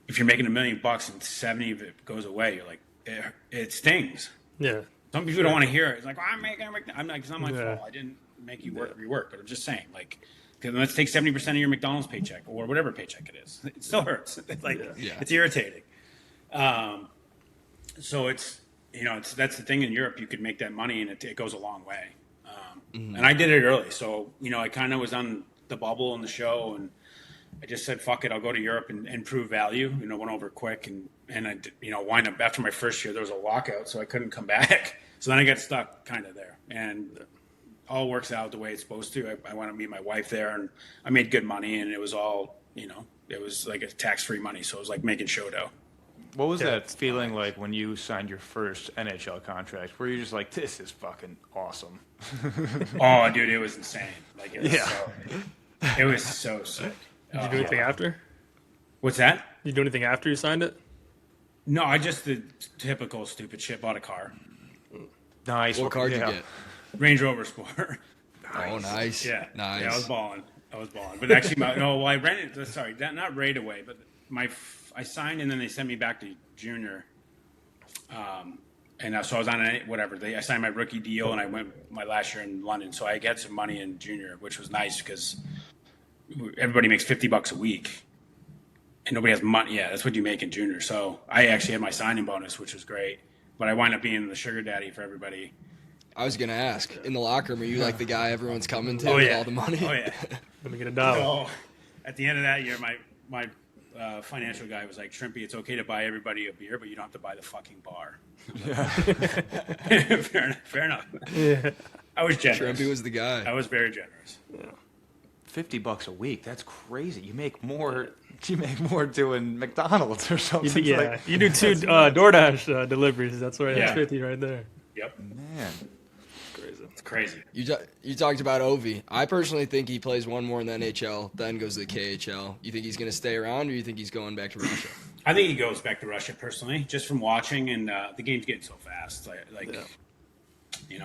If you're making $1 million and 70 of it goes away, you're like, it stings. Yeah. Some people don't want to hear it. It's like, I'm like, it's not my fault. I didn't make you rework. But I'm just saying, like, let's take 70% of your McDonald's paycheck or whatever paycheck it is. It still hurts. It's irritating. So that's the thing in Europe. You could make that money, and it goes a long way. And I did it early, so I kind of was on the bubble in the show, and I just said, fuck it, I'll go to Europe and prove value. Went over quick, and I wind up after my first year, there was a lockout, so I couldn't come back. So then I got stuck kind of there, and all works out the way it's supposed to. I went to meet my wife there, and I made good money, and it was all, it was like a tax-free money, so it was like making show dough. What was that feeling like when you signed your first NHL contract? Were you just like, this is fucking awesome? Oh, dude, it was insane. Like, it was so sick. Did you do anything after? What's that? Did you do anything after you signed it? No, I just did typical stupid shit. Bought a car. Nice. What car did you get? Range Rover Sport. Oh, nice. Yeah. Nice. Yeah, I was balling. But actually, I rented. Sorry, not right away. But I signed, and then they sent me back to junior. And so I was on whatever. I signed my rookie deal, and I went my last year in London. So I got some money in junior, which was nice because everybody makes $50 a week, and nobody has money. Yeah, that's what you make in junior. So I actually had my signing bonus, which was great. But I wind up being the sugar daddy for everybody. I was gonna ask, in the locker room, are you like the guy everyone's coming to with all the money? Oh yeah. Let me get $1. So at the end of that year, my financial guy was like, Shcrempy, it's okay to buy everybody a beer, but you don't have to buy the fucking bar. Fair enough. Yeah. I was generous. Shcrempy was the guy. I was very generous. $50 a week. That's crazy. You make more you make more doing McDonald's or something. You do 2 DoorDash deliveries. That's right. That's 50 right there. Yep. Man. It's crazy. You talked about Ovi. I personally think he plays one more in the NHL, then goes to the KHL. You think he's going to stay around, or you think he's going back to Russia? I think he goes back to Russia personally, just from watching, and the game's getting so fast.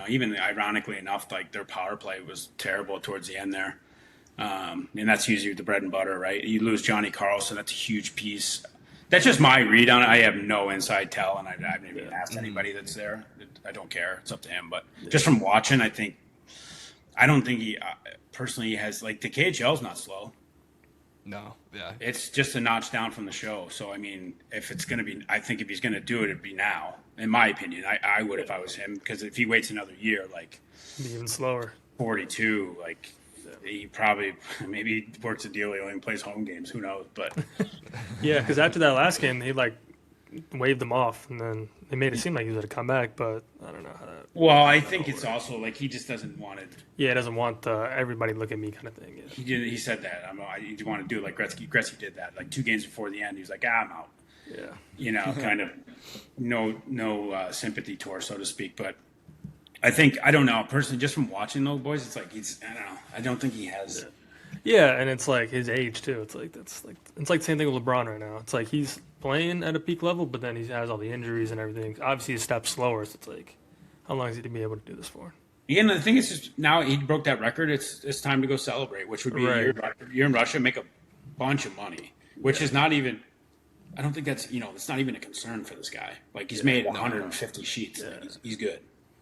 Even ironically enough, like their power play was terrible towards the end there. And that's usually the bread and butter, right? You lose Johnny Carlson, that's a huge piece. That's just my read on it. I have no inside tell, and I haven't even asked anybody that's there. I don't care. It's up to him. But just from watching, I don't think he personally has, like, the KHL's not slow. No, yeah. It's just a notch down from the show. So, I mean, if it's going to be, I think if he's going to do it, it'd be now, in my opinion. I would if I was him, because if he waits another year, like, be even slower. 42, like, he probably maybe works a deal. He only plays home games. Who knows? But yeah, because after that last game, he like waved them off, and then they made it seem like he was going to come back. But I don't know how that. Well, I think it's also like he just doesn't want it. Yeah, he doesn't want the everybody look at me kind of thing. Yeah. He said that. You want to do it like Gretzky. Gretzky did that. Like 2 games before the end, he was like, I'm out. Yeah. Kind of no sympathy tour, so to speak. But I don't know, personally, just from watching those boys, it's like I don't know. I don't think he has. Yeah, and it's like his age too. It's like it's like the same thing with LeBron right now. It's like he's playing at a peak level, but then he has all the injuries and everything. Obviously, he's a step slower. So it's like, how long is he to be able to do this for? Yeah, and the thing is, just now he broke that record. It's time to go celebrate, which would be right. You're in Russia, make a bunch of money, which is not even. I don't think that's it's not even a concern for this guy. Like he's made 150 sheets. Yeah. Like, he's good.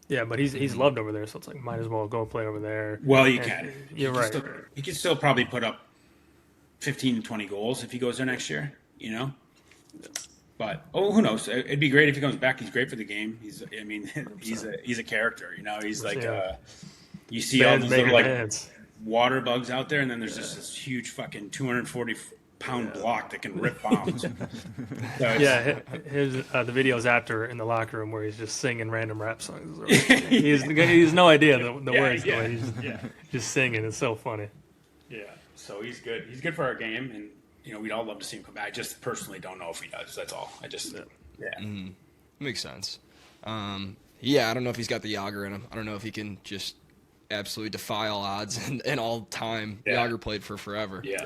Yeah, but he's loved over there, so it's like might as well go play over there. Well, you can. You're right. He can still probably put up 15 to 20 goals if he goes there next year. But who knows? It'd be great if he comes back. He's great for the game. He's a character. He's like you see all those little like water bugs out there, and then there's just this huge fucking 240-pound block that can rip bombs. So his the videos after in the locker room where he's just singing random rap songs. He's no idea the words. He's just singing. It's so funny. Yeah, so he's good. He's good for our game, and we'd all love to see him come back. I just personally don't know if he does. That's all. Makes sense. I don't know if he's got the Yager in him. I don't know if he can just absolutely defy all odds and all time. Yager played for forever. Yeah.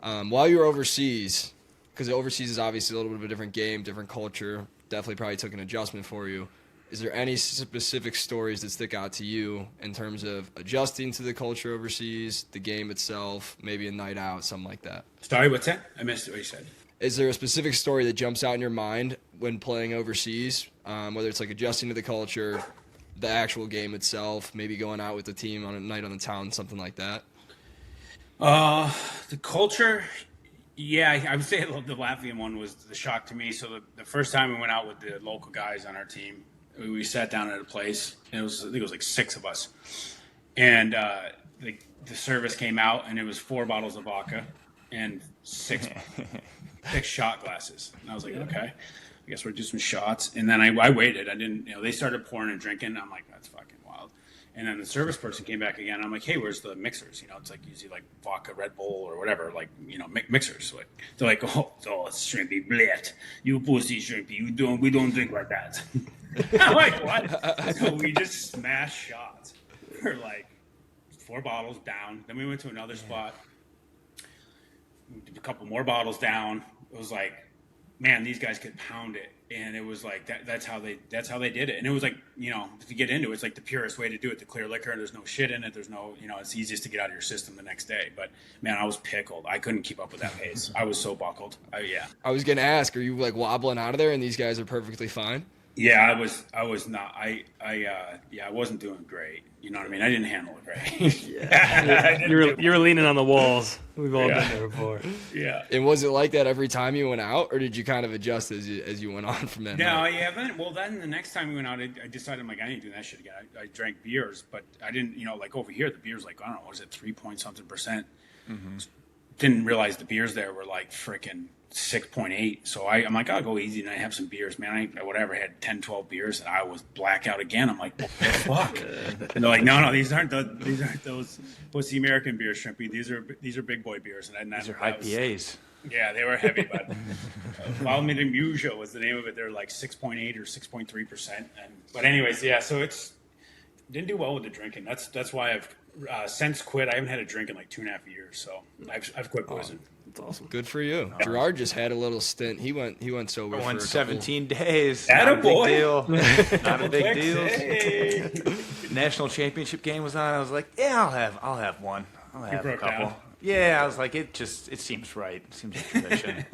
While you were overseas, because overseas is obviously a little bit of a different game, different culture, definitely probably took an adjustment for you. Is there any specific stories that stick out to you in terms of adjusting to the culture overseas, the game itself, maybe a night out, something like that? Sorry, what's that? I missed what you said. Is there a specific story that jumps out in your mind when playing overseas, whether it's like adjusting to the culture, the actual game itself, maybe going out with the team on a night on the town, something like that? The culture, I would say the Latvian one was the shock to me. So the first time we went out with the local guys on our team, we sat down at a place, and I think it was like 6 of us. And the service came out, and it was 4 bottles of vodka and 6 shot glasses. And I was like, okay, I guess we'll do some shots. And then I waited. I didn't, they started pouring and drinking. I'm like, that's fucking wild. And then the service person came back again. I'm like, hey, where's the mixers? It's like usually like vodka, Red Bull, or whatever, like, mixers. So they're like, oh, it's Shcrempy, blit. You pussy, Shcrempy. We don't drink like that. I'm like, what? So we just smashed shots. We're like 4 bottles down. Then we went to another spot. We did a couple more bottles down. It was like, man, these guys could pound it. And it was like that's how they did it. And it was like, if you get into it, it's like the purest way to do it, the clear liquor. There's no shit in it. There's no, it's easiest to get out of your system the next day. But man, I was pickled. I couldn't keep up with that pace. I was so buckled. I was gonna ask, are you like wobbling out of there and these guys are perfectly fine? Yeah, I was not. I wasn't doing great. You know what I mean? I didn't handle it great. You were leaning on the walls. We've all been there before. Yeah. And was it like that every time you went out, or did you kind of adjust as you went on from that? No, then the next time we went out, I decided I ain't doing that shit again. I drank beers, but I didn't. Like over here, the beer's like, I don't know, was it 3-point-something %? Mm-hmm. Didn't realize the beers there were like freaking 6.8. So I'm like, I'll go easy and I have some beers, man. I had 10, 12 beers and I was blackout again. I'm like, what the fuck? And they're like, no, these aren't those. What's the American beer, Shcrempy? These are big boy beers. And these are IPAs. Yeah, they were heavy, but Valmidimugio was the name of it. They're like 6.8 or 6.3%. But anyways, yeah. So didn't do well with the drinking. That's why I've since quit. I haven't had a drink in like 2.5 years. So I've quit boozing. That's awesome. Good for you. Gerard just had a little stint. He went sober. I went for 17 days. Atta Not a boy. big deal. Not a big deal. Hey. National championship game was on. I was like, yeah, I'll have one. I'll have a broke couple. down. Yeah, I was like, it seems right. It seems like tradition.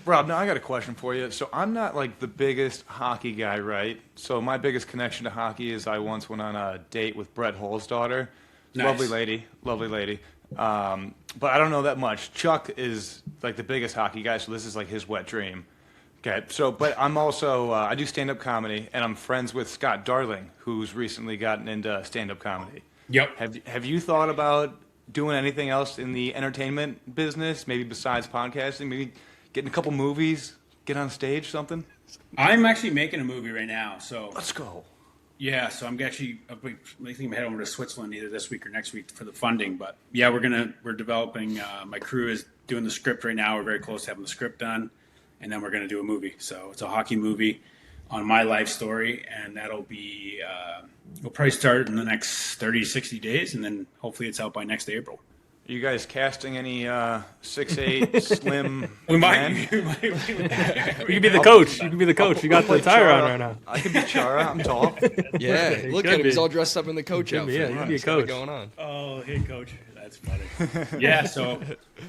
Rob, now I got a question for you. So I'm not like the biggest hockey guy, right? So my biggest connection to hockey is I once went on a date with Brett Hull's daughter. Nice. Lovely lady. But I don't know that much. Chuck is like the biggest hockey guy, so this is like his wet dream. Okay, so but I'm also I do stand-up comedy, and I'm friends with Scott Darling, who's recently gotten into stand-up comedy. Yep. Have you thought about doing anything else in the entertainment business, maybe besides podcasting? Maybe getting a couple movies, get on stage, something? I'm actually making a movie right now. So Let's go. yeah, so I'm actually I think I'm gonna head over to Switzerland either this week or next week for the funding. But yeah, we're developing. My crew is doing the script right now. We're very close to having the script done, and then we're gonna do a movie. So it's a hockey movie on my life story, and that'll be we'll probably start in the next 30 to 60 days, and then hopefully it's out by next April. Are you guys casting any 6'8" slim We men? might. You can be the coach. You can be the coach. You got the tire on right now. I could be Chara. I'm tall. Yeah, It look could at him. He's be. all dressed up in the coach Could be, outfit. yeah, you could be a He's got it coach. going on. Oh, hey, coach. That's funny. Yeah, so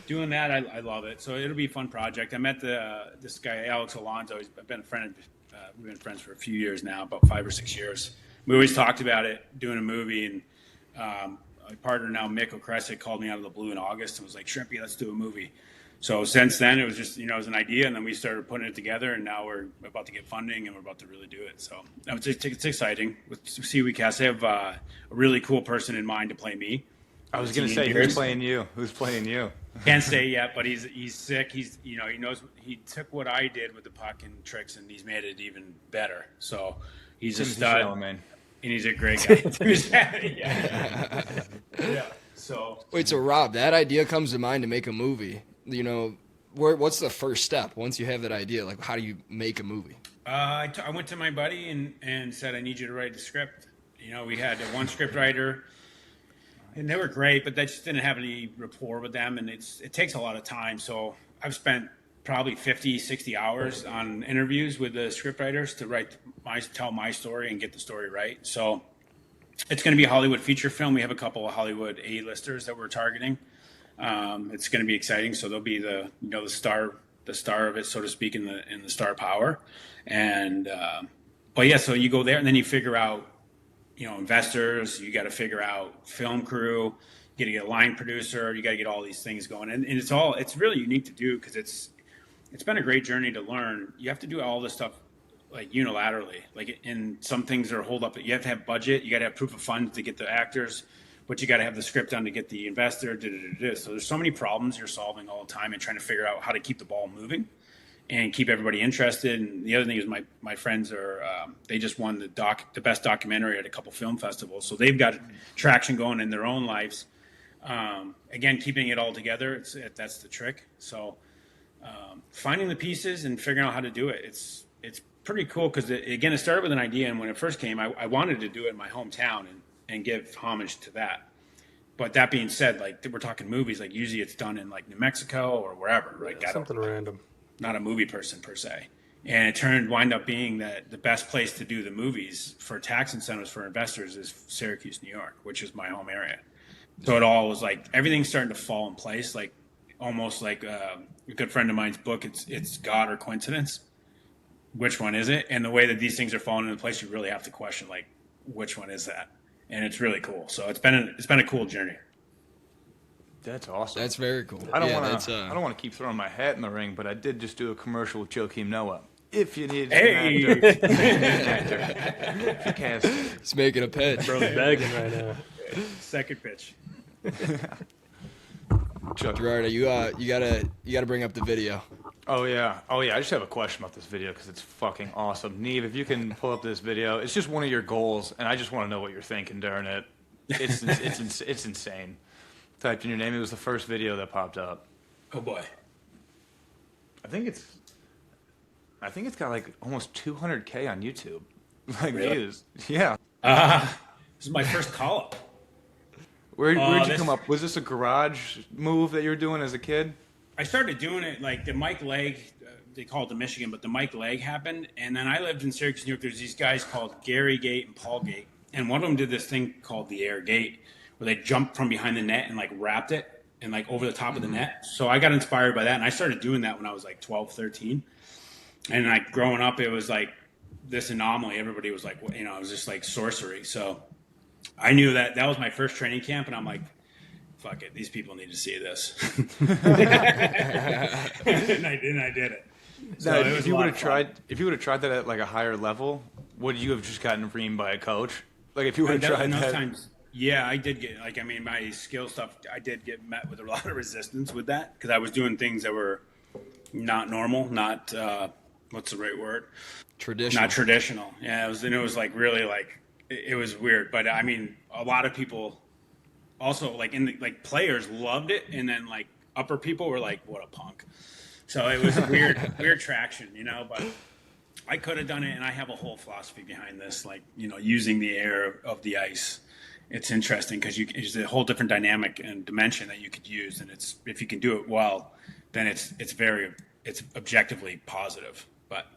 doing that, I love it. So it'll be a fun project. I met this guy, Alex Alonso. I've been a friend. We've been friends for a few years now, about 5 or 6 years. We always talked about it, doing a movie, and my partner now, Mick O'Kresick, called me out of the blue in August and was like, Shcrempy, let's do a movie. So since then, it was just, it was an idea, and then we started putting it together, and now we're about to get funding, and we're about to really do it. So it's exciting. With CW Cast, I have a really cool person in mind to play me. I was going to say, who's playing you? Who's playing you? Can't say yet, but he's sick. He's he knows he took what I did with the puck and tricks, and he's made it even better. So he's a stud, Chalamet. and he's a great guy. Yeah. So Wait, so Rob, that idea comes to mind to make a movie. What's the first step once you have that idea? Like, how do you make a movie? I went to my buddy and said, I need you to write the script. We had one script writer, and they were great, but they just didn't have any rapport with them, and it takes a lot of time. So I've spent probably 50, 60 hours on interviews with the script writers to tell my story and get the story right. So it's going to be a Hollywood feature film. We have a couple of Hollywood A-listers that we're targeting. It's going to be exciting. So they'll be the star of it, so to speak, in the star power. And but yeah, so you go there and then you figure out, investors. You got to figure out film crew. You got to get a line producer. You got to get all these things going, and it's really unique to do because it's been a great journey to learn. You have to do all this stuff like unilaterally. And some things are hold up. You have to have budget. You got to have proof of funds to get the actors, but you got to have the script done to get the investor. So there's so many problems you're solving all the time and trying to figure out how to keep the ball moving and keep everybody interested. And the other thing is my friends are they just won the best documentary at a couple film festivals, so they've got traction going in their own lives. Again, keeping it all together, that's the trick. So finding the pieces and figuring out how to do it, it's pretty cool because it started with an idea, and when it first came, I wanted to do it in my hometown and give homage to that. But that being said, we're talking movies, usually it's done in New Mexico or wherever, right? Yeah, something random. Not a movie person per se. And wind up being that the best place to do the movies for tax incentives for investors is Syracuse, New York, which is my home area. So it all was everything's starting to fall in place, almost like a good friend of mine's book. It's God or coincidence. Which one is it? And the way that these things are falling into place, you really have to question which one is that? And it's really cool. So it's been a cool journey. That's awesome. That's very cool. I don't want to keep throwing my hat in the ring, but I did just do a commercial with Joakim Noah. If you need an actor, if you cast it. He's making a pitch. Bro's begging right now. Second pitch. Gerard, you gotta bring up the video. Oh yeah. I just have a question about this video because it's fucking awesome. Neve, if you can pull up this video, it's just one of your goals, and I just want to know what you're thinking during it. It's insane. Typed in your name. It was the first video that popped up. Oh boy. I think it's got like almost 200K on YouTube. Like Really? views. Yeah. This is my first call up. Where'd you come up? Was this a garage move that you were doing as a kid? I started doing it like the Mike Leg, they call it the Michigan, but the Mike Leg happened. And then I lived in Syracuse, New York. There's these guys called Gary Gate and Paul Gate. And one of them did this thing called the air gate where they jumped from behind the net and like wrapped it and like over the top of the net. So I got inspired by that. And I started doing that when I was like 12, 13. And like growing up, it was like this anomaly. Everybody was like, you know, it was just like sorcery. So I knew that was my first training camp. And I'm like, fuck it, these people need to see this. and I did it. So now, it was if you would have tried that at like a higher level, would you have just gotten reamed by a coach? Like if you would have tried that. Times, yeah, I did get like, I mean, my skill stuff, I did get met with a lot of resistance with that because I was doing things that were not normal, not what's the right word? Traditional. Not traditional. Yeah, it was like really like it was weird. But I mean, a lot of people also like players loved it, and then like upper people were like, "What a punk." So it was weird traction, you know. But I could have done it, and I have a whole philosophy behind this, like, you know, using the air of the ice. It's interesting because it's a whole different dynamic and dimension that you could use, and it's if you can do it well, then it's objectively positive. But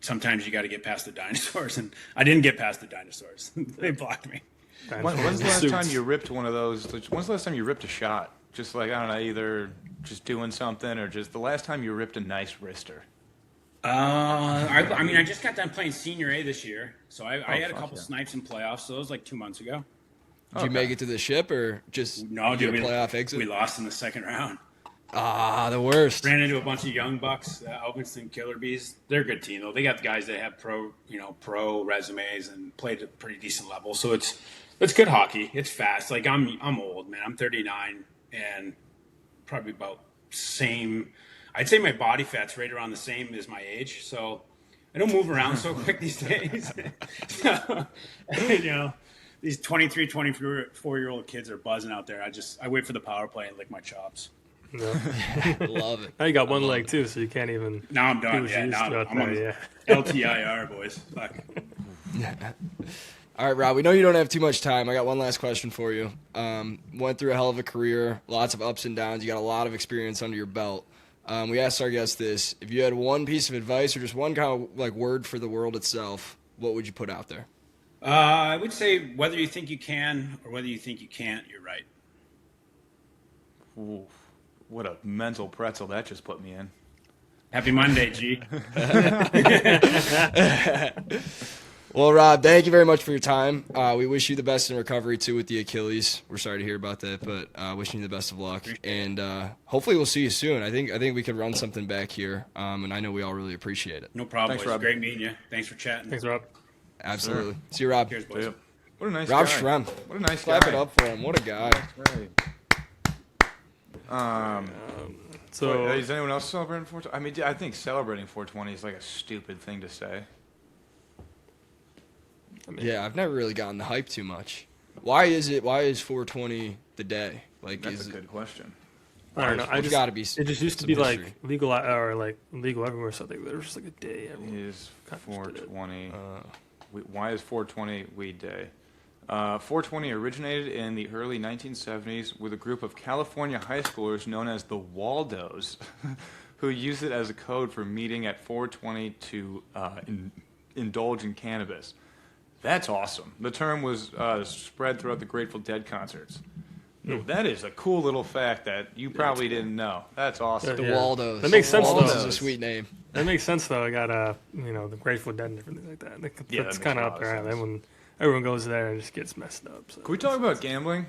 sometimes you got to get past the dinosaurs, and I didn't get past the dinosaurs. They blocked me. When's the last time you ripped one of those? When's the last time you ripped a shot? Just like, I don't know, either just doing something or just the last time you ripped a nice wrister. I mean, I just got done playing Senior A this year, so I had a couple snipes in playoffs. So it was like 2 months ago. Did you make it to the ship or just no? Dude, playoff exit? We lost in the second round. The worst. Ran into a bunch of young bucks, Elkinston Killer Bees. They're a good team though. They got guys that have pro resumes and played at a pretty decent level. So it's good hockey. It's fast. Like I'm old, man. I'm 39 and probably about same. I'd say my body fat's right around the same as my age. So I don't move around so quick these days. So, you know, these 23, 24-year-old kids are buzzing out there. I wait for the power play and lick my chops. No. Love it. Now you got one leg too, so you can't even. Now I'm done. Yeah, now I'm on LTIR, boys. Fuck. All right, Rob, we know you don't have too much time. I got one last question for you. Went through a hell of a career, lots of ups and downs. You got a lot of experience under your belt. We asked our guests this. If you had one piece of advice or just one kind of like word for the world itself, what would you put out there? I would say whether you think you can or whether you think you can't, you're right. Ooh, what a mental pretzel that just put me in. Happy Monday, G. Well, Rob, thank you very much for your time. We wish you the best in recovery, too, with the Achilles. We're sorry to hear about that, but wishing you the best of luck. And hopefully we'll see you soon. I think we can run something back here, and I know we all really appreciate it. No problem, Thanks, boys. Rob. Great meeting you. Thanks for chatting. Thanks, Rob. Absolutely. Sure. See you, Rob. Cheers, boys. What a nice Rob guy. Schremp. What a nice Clap guy. it up for him. What a guy. Right. So is anyone else celebrating 420? I mean, I think celebrating 420 is like a stupid thing to say. Yeah, I've never really gotten the hype too much. Why is 420 the day? Like, That's a good question. I don't know. It's got to be. It just used to be like legal or like legal everywhere. So there was just like a day. Is 420? Why is 420 Weed Day? 420 originated in the early 1970s with a group of California high schoolers known as the Waldos, who used it as a code for meeting at 420 to indulge in cannabis. That's awesome. The term was spread throughout the Grateful Dead concerts. That is a cool little fact that you probably didn't know. That's awesome. The Waldos. That makes sense, Waldos though. is a sweet name. That makes sense, though. I got the Grateful Dead and everything like that. That's kind of up there. Everyone goes there and just gets messed up. So. Can we talk about gambling?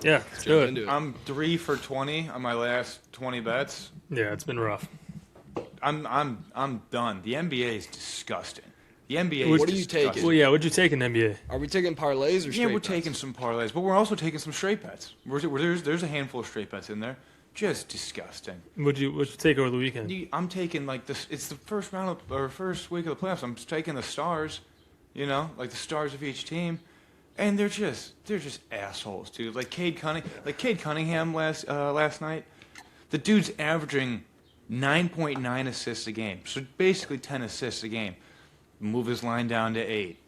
Yeah, let's do it. I'm 3 for 20 on my last 20 bets. Yeah, it's been rough. I'm done. The NBA is disgusting. The NBA. What are you taking? Well, yeah, what'd you take in NBA? Are we taking parlays or straight we're bets? taking some parlays, but we're also taking some straight bets. There's a handful of straight bets in there. Just disgusting. What'd you take over the weekend? I'm taking like this. It's the first week of the playoffs. I'm taking the stars. You know, like the stars of each team, and they're just assholes, dude. Like Cade Cunningham last night. The dude's averaging 9.9 assists a game, so basically 10 assists a game. Move his line down to 8.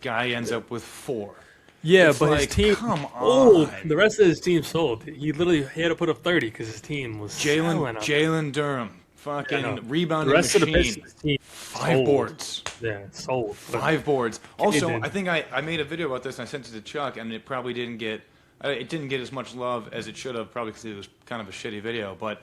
Guy ends up with 4. Yeah, It's but like, his team come sold. on. The rest of his team sold. He had to put up 30 because his team was selling on him. Jalen Durham, fucking rebounding The rest machine. of the Pistons team 5 sold. boards. Yeah, sold. 5 boards. Also, did. I think I made a video about this and I sent it to Chuck, and it probably didn't get as much love as it should have, probably because it was kind of a shitty video. But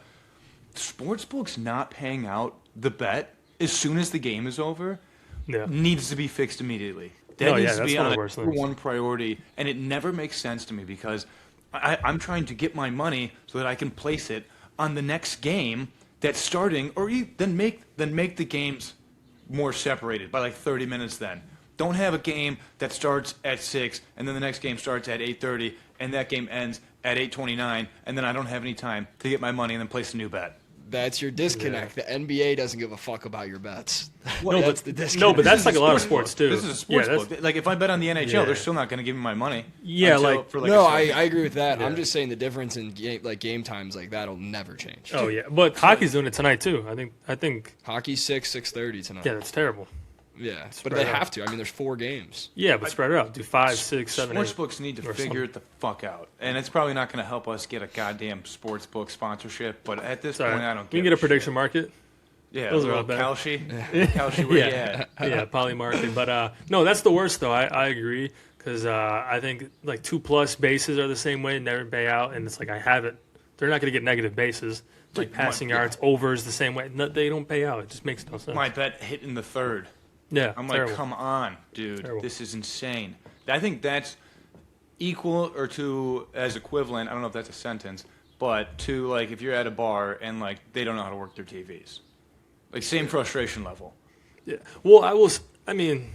sportsbooks not paying out the bet as soon as the game is over needs to be fixed immediately. That needs to be on one priority, and it never makes sense to me because I'm trying to get my money so that I can place it on the next game that's starting, or then make the games more separated by like 30 minutes. Then don't have a game that starts at 6 and then the next game starts at 8:30 and that game ends at 8:29, and then I don't have any time to get my money and then place a new bet. That's your disconnect. The NBA doesn't give a fuck about your bets. That's the disconnect. No, but that's like a lot of sports too. This is a sports book. Like if I bet on the NHL, they're still not going to give me my money. Yeah, I agree with that. Yeah. I'm just saying the difference in game times like that'll never change. Oh yeah, but hockey's doing it tonight too. I think hockey's 6:30 tonight. Yeah, that's terrible. Yeah, but they have to. I mean, there's 4 games. Yeah, but spread it out. Do 5, 6, 7, 8. Sportsbooks need to figure it the fuck out, and it's probably not going to help us get a goddamn sportsbook sponsorship. But at this point, I don't. We can get a prediction market. Yeah, those are all better. Kalshi, where you at? Yeah, poly market. But no, that's the worst though. I agree because I think like 2+ bases are the same way, never pay out, and it's like I have it. They're not going to get negative bases. Like passing yards, overs the same way. No, they don't pay out. It just makes no sense. My bet hit in the 3rd. Yeah, I'm terrible. like, come on, dude, this is insane. I think that's equal or to as equivalent. I don't know if that's a sentence, but to like if you're at a bar and like they don't know how to work their TVs, like same frustration level. Yeah. Well, I mean,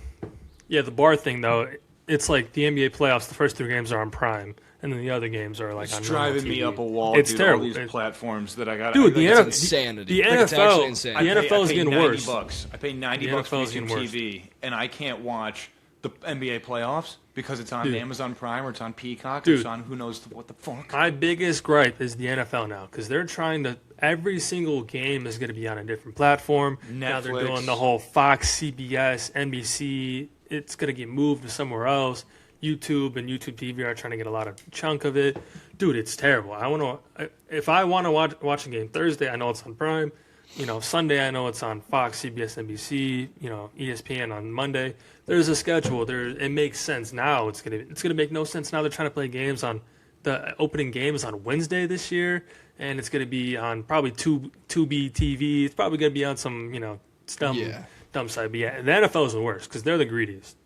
the bar thing though. It's like the NBA playoffs. The first 3 games are on Prime, and then the other games are like it's on driving TV. Me up a wall. It's dude, terrible. All these platforms that I got. Dude, the NFL, insanity. The NFL, insane. the NFL is getting worse. $90. I pay $90 for YouTube TV, and I can't watch the NBA playoffs because it's on Amazon Prime or it's on Peacock or it's on who knows what the fuck. My biggest gripe is the NFL now because they're trying to. Every single game is going to be on a different platform. Netflix. Now they're doing the whole Fox, CBS, NBC. It's going to get moved to somewhere else. YouTube and YouTube TV are trying to get a lot of chunk of it. Dude, it's terrible. If I want to watch a game Thursday, I know it's on Prime. Sunday, I know it's on Fox, CBS, NBC, ESPN on Monday. There's a schedule. It makes sense now. It's gonna make no sense now. They're trying to play games on the opening game is on Wednesday this year, and it's gonna be on probably Tubi TV. It's probably gonna be on some dumb site. But yeah, the NFL is the worst because they're the greediest.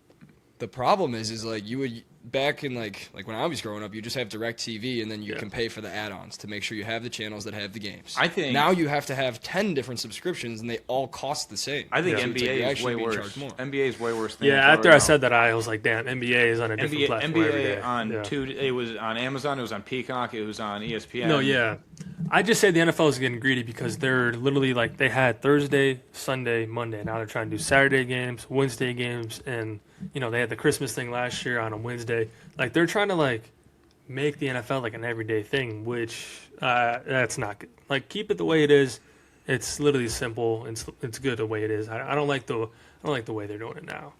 The problem is like you would back in like when I was growing up, you just have DirecTV and then you can pay for the add-ons to make sure you have the channels that have the games. I think now you have to have 10 different subscriptions and they all cost the same. I think NBA is way worse. NBA is way worse than after I said that, I was like, damn, NBA is on a different platform every day. It was on Amazon, it was on Peacock, it was on ESPN. No, yeah. I just say the NFL is getting greedy because they're literally like they had Thursday, Sunday, Monday. Now they're trying to do Saturday games, Wednesday games, and they had the Christmas thing last year on a Wednesday. Like they're trying to like make the NFL like an everyday thing, which that's not good. Like keep it the way it is. It's literally simple. It's good the way it is. I don't like the way they're doing it now.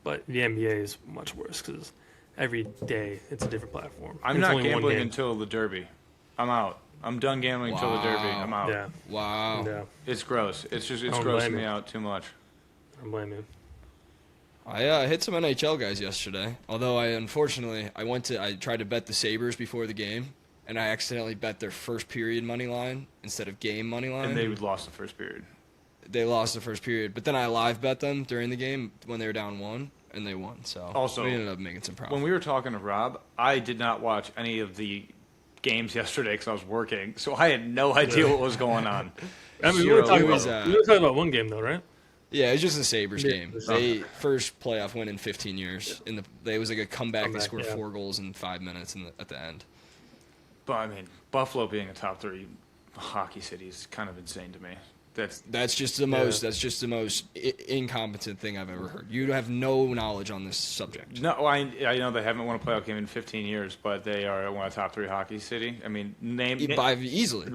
But the NBA is much worse because every day it's a different platform. I'm not gambling until the Derby. I'm out. I'm done gambling until the Derby. I'm out. Yeah. Wow. Yeah. It's gross. It's grossing me out too much. I don't blame you. I hit some NHL guys yesterday. Although I tried to bet the Sabres before the game, and I accidentally bet their first period money line instead of game money line. And they lost the first period. They lost the first period, but then I live bet them during the game when they were down 1, and they won. So also, we ended up making some profit. When we were talking to Rob, I did not watch any of the games yesterday because I was working, so I had no idea what was going on. I mean, we were talking about one game though, right? Yeah, it was just a Sabres game. They first playoff win in 15 years. It was like a comeback. They scored 4 goals in 5 minutes at the end. But I mean, Buffalo being a top 3 hockey city is kind of insane to me. That's just the most incompetent thing I've ever heard. You have no knowledge on this subject. No, I know they haven't won a playoff game in 15 years, but they are one of the top 3 hockey city. I mean, Easily.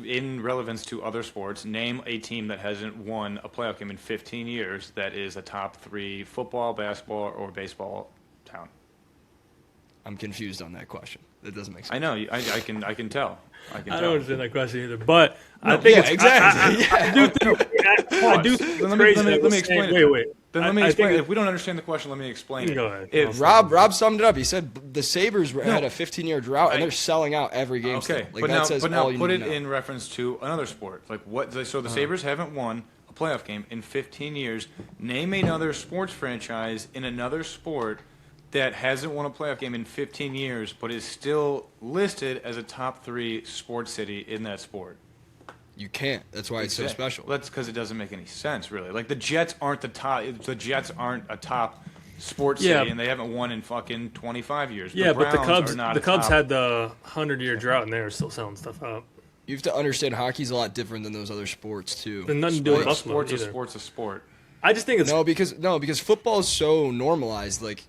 In relevance to other sports, name a team that hasn't won a playoff game in 15 years that is a top 3 football, basketball, or baseball town. I'm confused on that question. That doesn't make sense. I know. I can tell. I don't understand that question either, but I think exactly. I do think let me explain it. Wait. Then let me explain it. If we don't understand the question, let me explain it. Go ahead. Rob summed it up. He said the Sabres had a 15-year drought, and they're selling out every game. Okay, still. but now put it in reference to another sport. Like what? So the Sabres haven't won a playoff game in 15 years. Name another sports franchise in another sport that hasn't won a playoff game in 15 years, but is still listed as a top 3 sports city in that sport. You can't. That's why it's so special. Well, that's because it doesn't make any sense, really. Like the Jets aren't the top. The Jets aren't a top sports city, and they haven't won in fucking 25 years. Yeah, but the Cubs top. had the 100-year drought, and they were still selling stuff out. You have to understand hockey's a lot different than those other sports too. And nothing to do with Buffalo either. Sport's a sport. I just think it's because football is so normalized. Like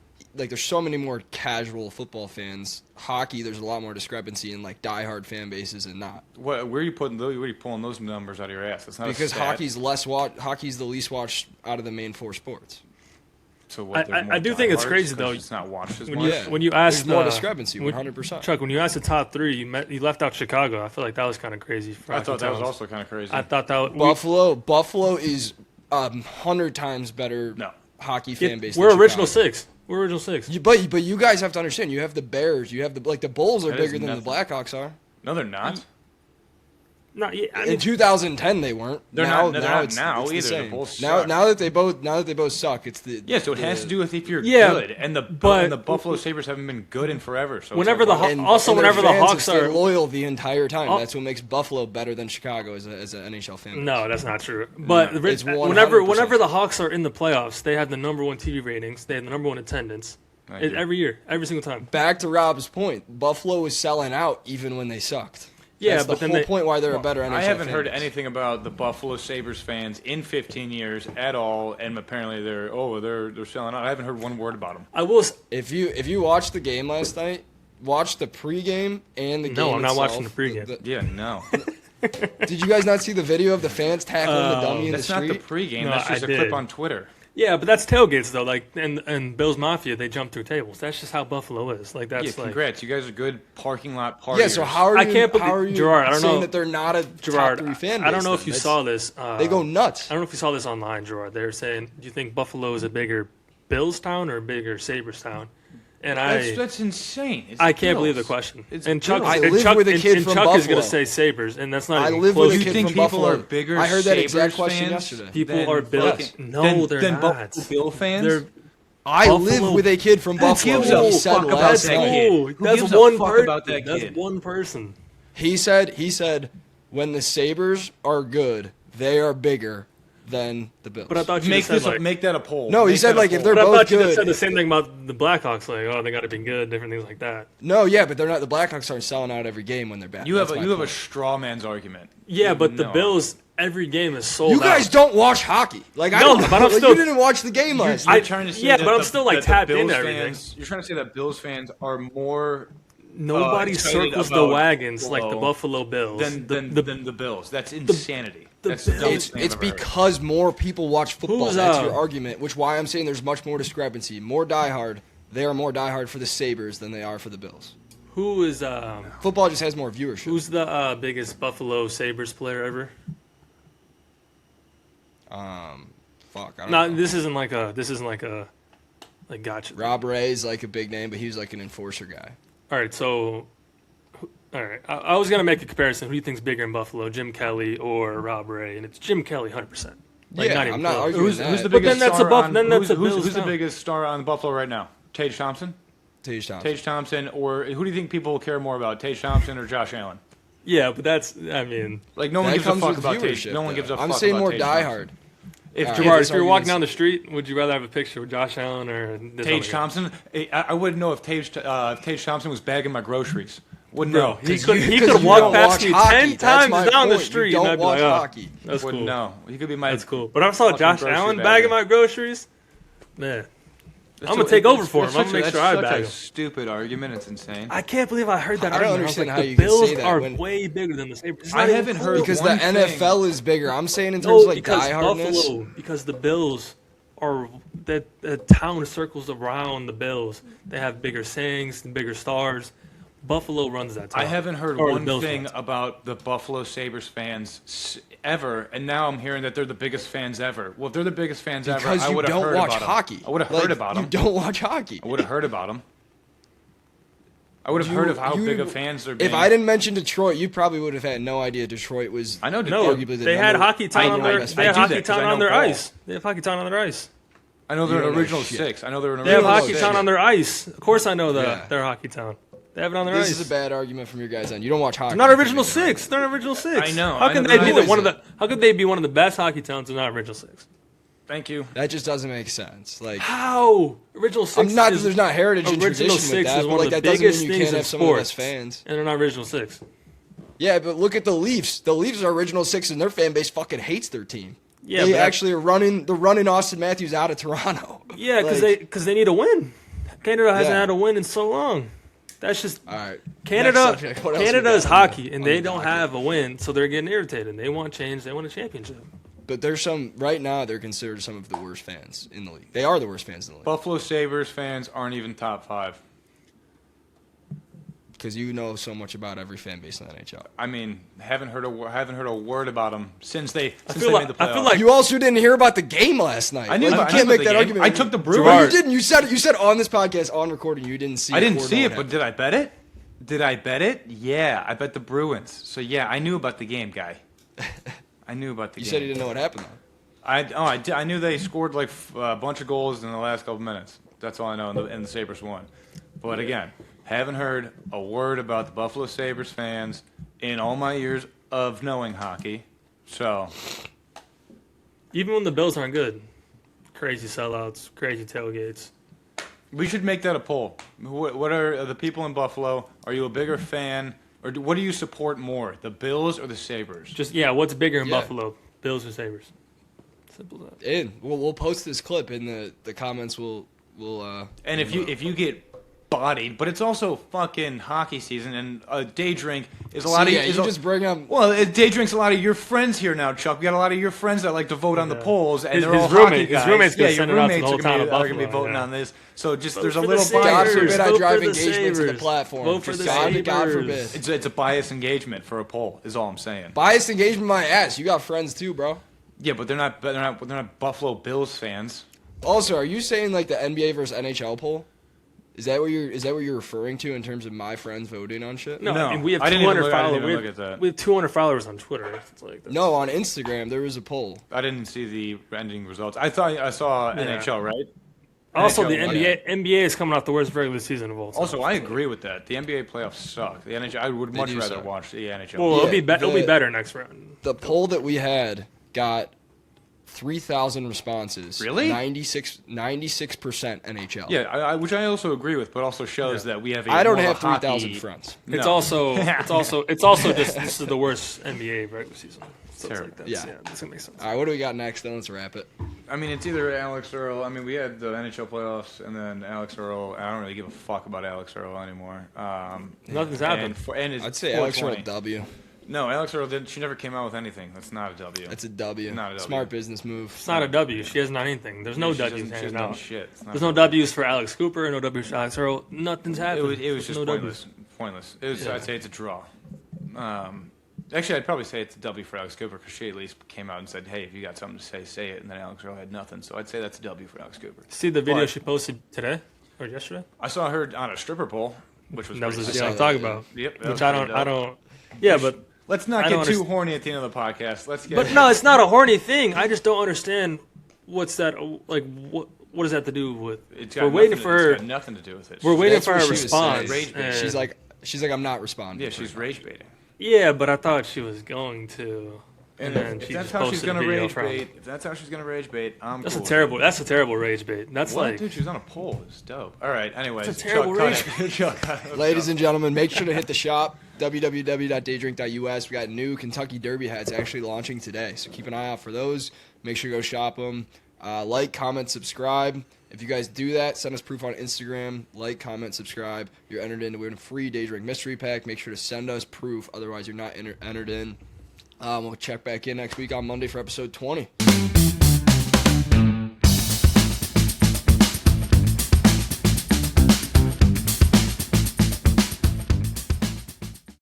there's so many more casual football fans. Hockey, there's a lot more discrepancy in like diehard fan bases and not. Where are you pulling those numbers out of your ass? That's not because a stat. hockey's the least watched out of the main 4 sports. So what? I do think it's crazy though. It's not watched as much. When you asked, there's more discrepancy, 100%. Chuck, when you asked the top 3, you left out Chicago. I feel like that was kind of crazy. I thought that was also kind of crazy. I thought that Buffalo is 100 times better hockey fan base. We're original 6. We're original 6. But you guys have to understand. You have the Bears. You have the Bulls are bigger than the Blackhawks are. No, they're not. In 2010 they weren't. They're not now either. The Bulls suck. Now that they both suck, it's the so it has to do with if you're good, and the Buffalo Sabres haven't been good in forever. So whenever the Hawks are loyal the entire time, that's what makes Buffalo better than Chicago as an NHL fan. No, that's not true. But whenever the Hawks are in the playoffs, they have the number 1 TV ratings. They have the number 1 attendance every year, every single time. Back to Rob's point, Buffalo was selling out even when they sucked. Yeah, that's but the whole point why they're a better NHL I haven't fan heard base. anything about the Buffalo Sabres fans in 15 years at all, and apparently they're selling out. I haven't heard one word about them. I will. If you watched the game last night, watch the pregame and the game. No, I'm not itself. watching the pregame. No. Did you guys not see the video of the fans tackling the dummy in the street? That's not the pregame. That's just a clip on Twitter. Yeah, but that's tailgates though. Like and Bills Mafia, they jump through tables. That's just how Buffalo is. Like that's congrats. You guys are good parking lot partiers. Yeah, so how are you Gerard, I don't saying know that they're not a top 3 fan base? I don't know if you saw this. They go nuts. I don't know if you saw this online, Gerard. They're saying, do you think Buffalo is a bigger Bills town or a bigger Sabres town? And that's insane. I can't believe the question. And Chuck, I live with a kid from Chuck Buffalo. is going to say Sabres, and that's not. I even live close. with a kid from Buffalo. Are bigger I heard that Sabres exact question fans yesterday. People are Bills. No, they're not. Buffalo Bill fans. I live with a kid from Buffalo. Who gives a fuck about that kid? That's one person. That's one person. He said, when the Sabres are good, they are bigger than the Bills. But I thought you said make that a poll. No, he said if they're both good. I thought you said the same thing about the Blackhawks. Like, they got to be good, different things like that. No, yeah, but they're not. The Blackhawks aren't selling out every game when they're bad. You have a straw man's argument. Yeah, but the Bills. Every game is sold out. You guys don't watch hockey. Like I don't. But I'm still. You didn't watch the game last night. Trying to say but I'm still tapped into everything. You're trying to say that Bills fans are more. Nobody circles the wagons like the Buffalo Bills than the Bills. That's insanity. It's because more people watch football. That's your argument. Which why I'm saying there's much more discrepancy. More diehard. They are more diehard for the Sabres than they are for the Bills. Who is football just has more viewership. Who's the biggest Buffalo Sabres player ever? I don't know. This isn't like a gotcha. Rob Ray's like a big name, but he was like an enforcer guy. All right, so I was gonna make a comparison. Who do you think's bigger in Buffalo, Jim Kelly or Rob Ray? And it's Jim Kelly, 100%. I'm not arguing that. Who's the biggest who's the biggest star on Buffalo right now? Tage Thompson. Tage Thompson, or who do you think people care more about, Tage Thompson or Josh Allen? Yeah, but no one gives a fuck about Tage. No one gives a fuck about Tage. I'm saying more diehard. Gerard, if you're walking down the street, would you rather have a picture with Josh Allen or Tage Thompson? I wouldn't know if Tage Thompson was bagging my groceries. Well, No, no. he could you walk don't past watch me hockey. 10 That's times my down the point. street. You and don't I'd be watch like, hockey. That's Well, cool. no. He could be my. That's cool. But if I saw fucking Josh grocery Allen bagger. bagging my groceries, man, I'm gonna take over for him. I'm gonna make sure I That's bag such a him. stupid argument. It's insane. I can't believe I heard that I don't argument. understand I how was like, you the could say Bills that are when- way bigger than the Sabres. It's I not even haven't cool. heard Because one the thing- NFL is bigger. I'm saying in terms No, of like because diehardness. Buffalo, because the Bills are the town circles around the Bills. They have bigger sayings and bigger stars. Buffalo runs that town. I haven't heard Or the one Bills thing runs. about the Buffalo Sabres fans ever, and now I'm hearing that they're the biggest fans ever. Well, if they're the biggest fans ever, Because I you would have don't heard watch about hockey. them. I would have Like, heard about you them. don't watch hockey. I would have heard about them. I would have heard of how big of fans they're being. If I didn't mention Detroit, you probably would have had no idea Detroit was. I know No, arguably the they had number- Hockey Town I on know- their. I They had do that Hockey 'cause I Town on know their ball. ice. They have Hockey Town on their ice. I know they're You an don't know original shit. six. I know they're an They have original know Hockey shit. Town on their ice. Of course, I know Yeah. their Hockey Town. They have it on their This ice. is a bad argument from your guys' end. You don't watch hockey. They're not original six. They're not original six. I know, How I can know, they but be who one is of the? How could they be one of the best hockey towns and not original six? Thank you. That just doesn't make sense. Like, How original six? I'm not that is- there's not heritage and original tradition with six that, is but one like of the that doesn't biggest mean you things can't in have some of the best sports, fans. and they're not original six. Yeah, but look at the Leafs. The Leafs are original six, and their fan base fucking hates their team. Yeah, they but actually are running. They're running Austin Matthews out of Toronto. Yeah, Like, because they need a win. Canada hasn't Yeah. had a win in so long. That's just all right. Canada. Next subject. What else we Canada got is on the- hockey, and on they the don't docket? have a win, so they're getting irritated. They want change. They want a championship. But there's some right now. They're considered some of the worst fans in the league. They are the worst fans in the league Buffalo Sabres fans aren't even top five. because you know so much about every fan base in the NHL. I mean, haven't heard a word about them since they feel made the like- I feel playoffs. like- You also didn't hear about the game last night. I knew Like, about- you I can't knew make about that the game. argument. I took the Brewers. Well, you didn't. You said on this podcast on recording you didn't see. I didn't or see know it, what but did I bet it? Did I bet it? Yeah, I bet the Bruins. So yeah, I knew about the game, guy. I knew about the You game. said you didn't know what happened though. I knew they scored like a bunch of goals in the last couple minutes. That's all I know, and the Sabres won. But again, haven't heard a word about the Buffalo Sabres fans in all my years of knowing hockey. So Even when the Bills aren't good, crazy sellouts, crazy tailgates. we should make that a poll. What are the people in Buffalo? Are you a bigger fan, or what do you support more, the Bills or the Sabres? Just what's bigger in Yeah. Buffalo, Bills or Sabres? Simple as that. And we'll post this clip in the comments. We'll And if you get bodied, but it's also fucking hockey season, and Daydrink is a lot of. yeah, is you a- just bring up. Well, Daydrink's a lot of your friends here now, Chuck. We got a lot of your friends that like to vote on the Yeah. polls, and His- they're his all roommate- hockey his guys. roommate's gonna yeah, send your it out to the roommates whole are town gonna of be, are gonna be Buffalo, voting yeah. on this. So just Vote there's a for the little Sabres. God bias. forbid I Vote drive for the engagement to the Sabres. platform. Vote for Just the God Sabres. forbid. It's a biased engagement for a poll. Is all I'm saying. Biased engagement, my ass. You got friends too, bro. Yeah, but they're not Buffalo Bills fans. Also, are you saying like the NBA versus NHL poll? Is that what you're referring to in terms of my friends voting on shit? No, No, I mean, we have I didn't even 200 look- I didn't followers. even look at that. We have 200 followers on Twitter. It's like that's- No, on Instagram there was a poll. I didn't see the ending results. I thought I saw NHL, right? Also, the NHL, NBA is coming off the worst regular season of all time. Also, I agree with that. The NBA playoffs suck. The NHL, I would much do rather suck. watch the NHL. Well, Yeah, it'll be better next round. The poll that we had got 3,000 responses. Really? 96% NHL. Yeah, which I also agree with, but also shows that we have. I don't more of have a hockey- 3,000 friends. It's No. also just this is the worst NBA regular season. So it's like that's, Yeah. that's gonna make sense. All right, what do we got next? Then let's wrap it. I mean, it's either Alex Earl. I mean, we had the NHL playoffs, and then Alex Earl. I don't really give a fuck about Alex Earl anymore. Nothing's happened. And it's I'd say Alex Earl 420. W. No, Alex Earl didn't. She never came out with anything. That's not a W. That's a W. Not a W. Smart business move. It's not a W. She hasn't done anything. There's no She W's hasn't handed done out. shit. It's not There's no W's for Alex Cooper. No W's for Alex Earl. Nothing's happened. It was just no pointless. W's. Pointless. It was, Yeah. I'd say it's a draw. Actually, I'd probably say it's a W for Alex Cooper because she at least came out and said, "Hey, if you got something to say, say it." And then Alex Earl had nothing, so I'd say that's a W for Alex Cooper. See the video But- she posted today or yesterday? I saw her on a stripper pole, which was That was pretty the sick. video I'm talking about. Yep, that Which was I pretty don't. dope. Yeah, but Let's not I get don't too understand- horny at the end of the podcast. Let's get. But no, it's not a horny thing. I just don't understand what's that like. What does that have to do with? It's We're got waiting nothing- for her. It's got nothing to do with it. We're waiting That's for what her she was response. saying. and- She's like, I'm not responding. Yeah, she's rage baiting. yeah, but I thought she was going to. And then if she that's just how she's posted gonna a video rage from. bait, if that's how she's gonna rage bait, That's cool. a terrible rage bait. That's What? like Dude, she was on a pole. It's dope. All right. Anyways, It's a terrible Chuck, rage cut it. Chuck, cut it. Ladies and gentlemen, make sure to hit the shop, www.daydrink.us. We got new Kentucky Derby hats actually launching today, so keep an eye out for those. Make sure to go shop them. Like, comment, subscribe. If you guys do that, send us proof on Instagram. Like, comment, subscribe. You're entered in to win a free Daydrink mystery pack. Make sure to send us proof, otherwise you're not entered in. We'll check back in next week on Monday for episode 20.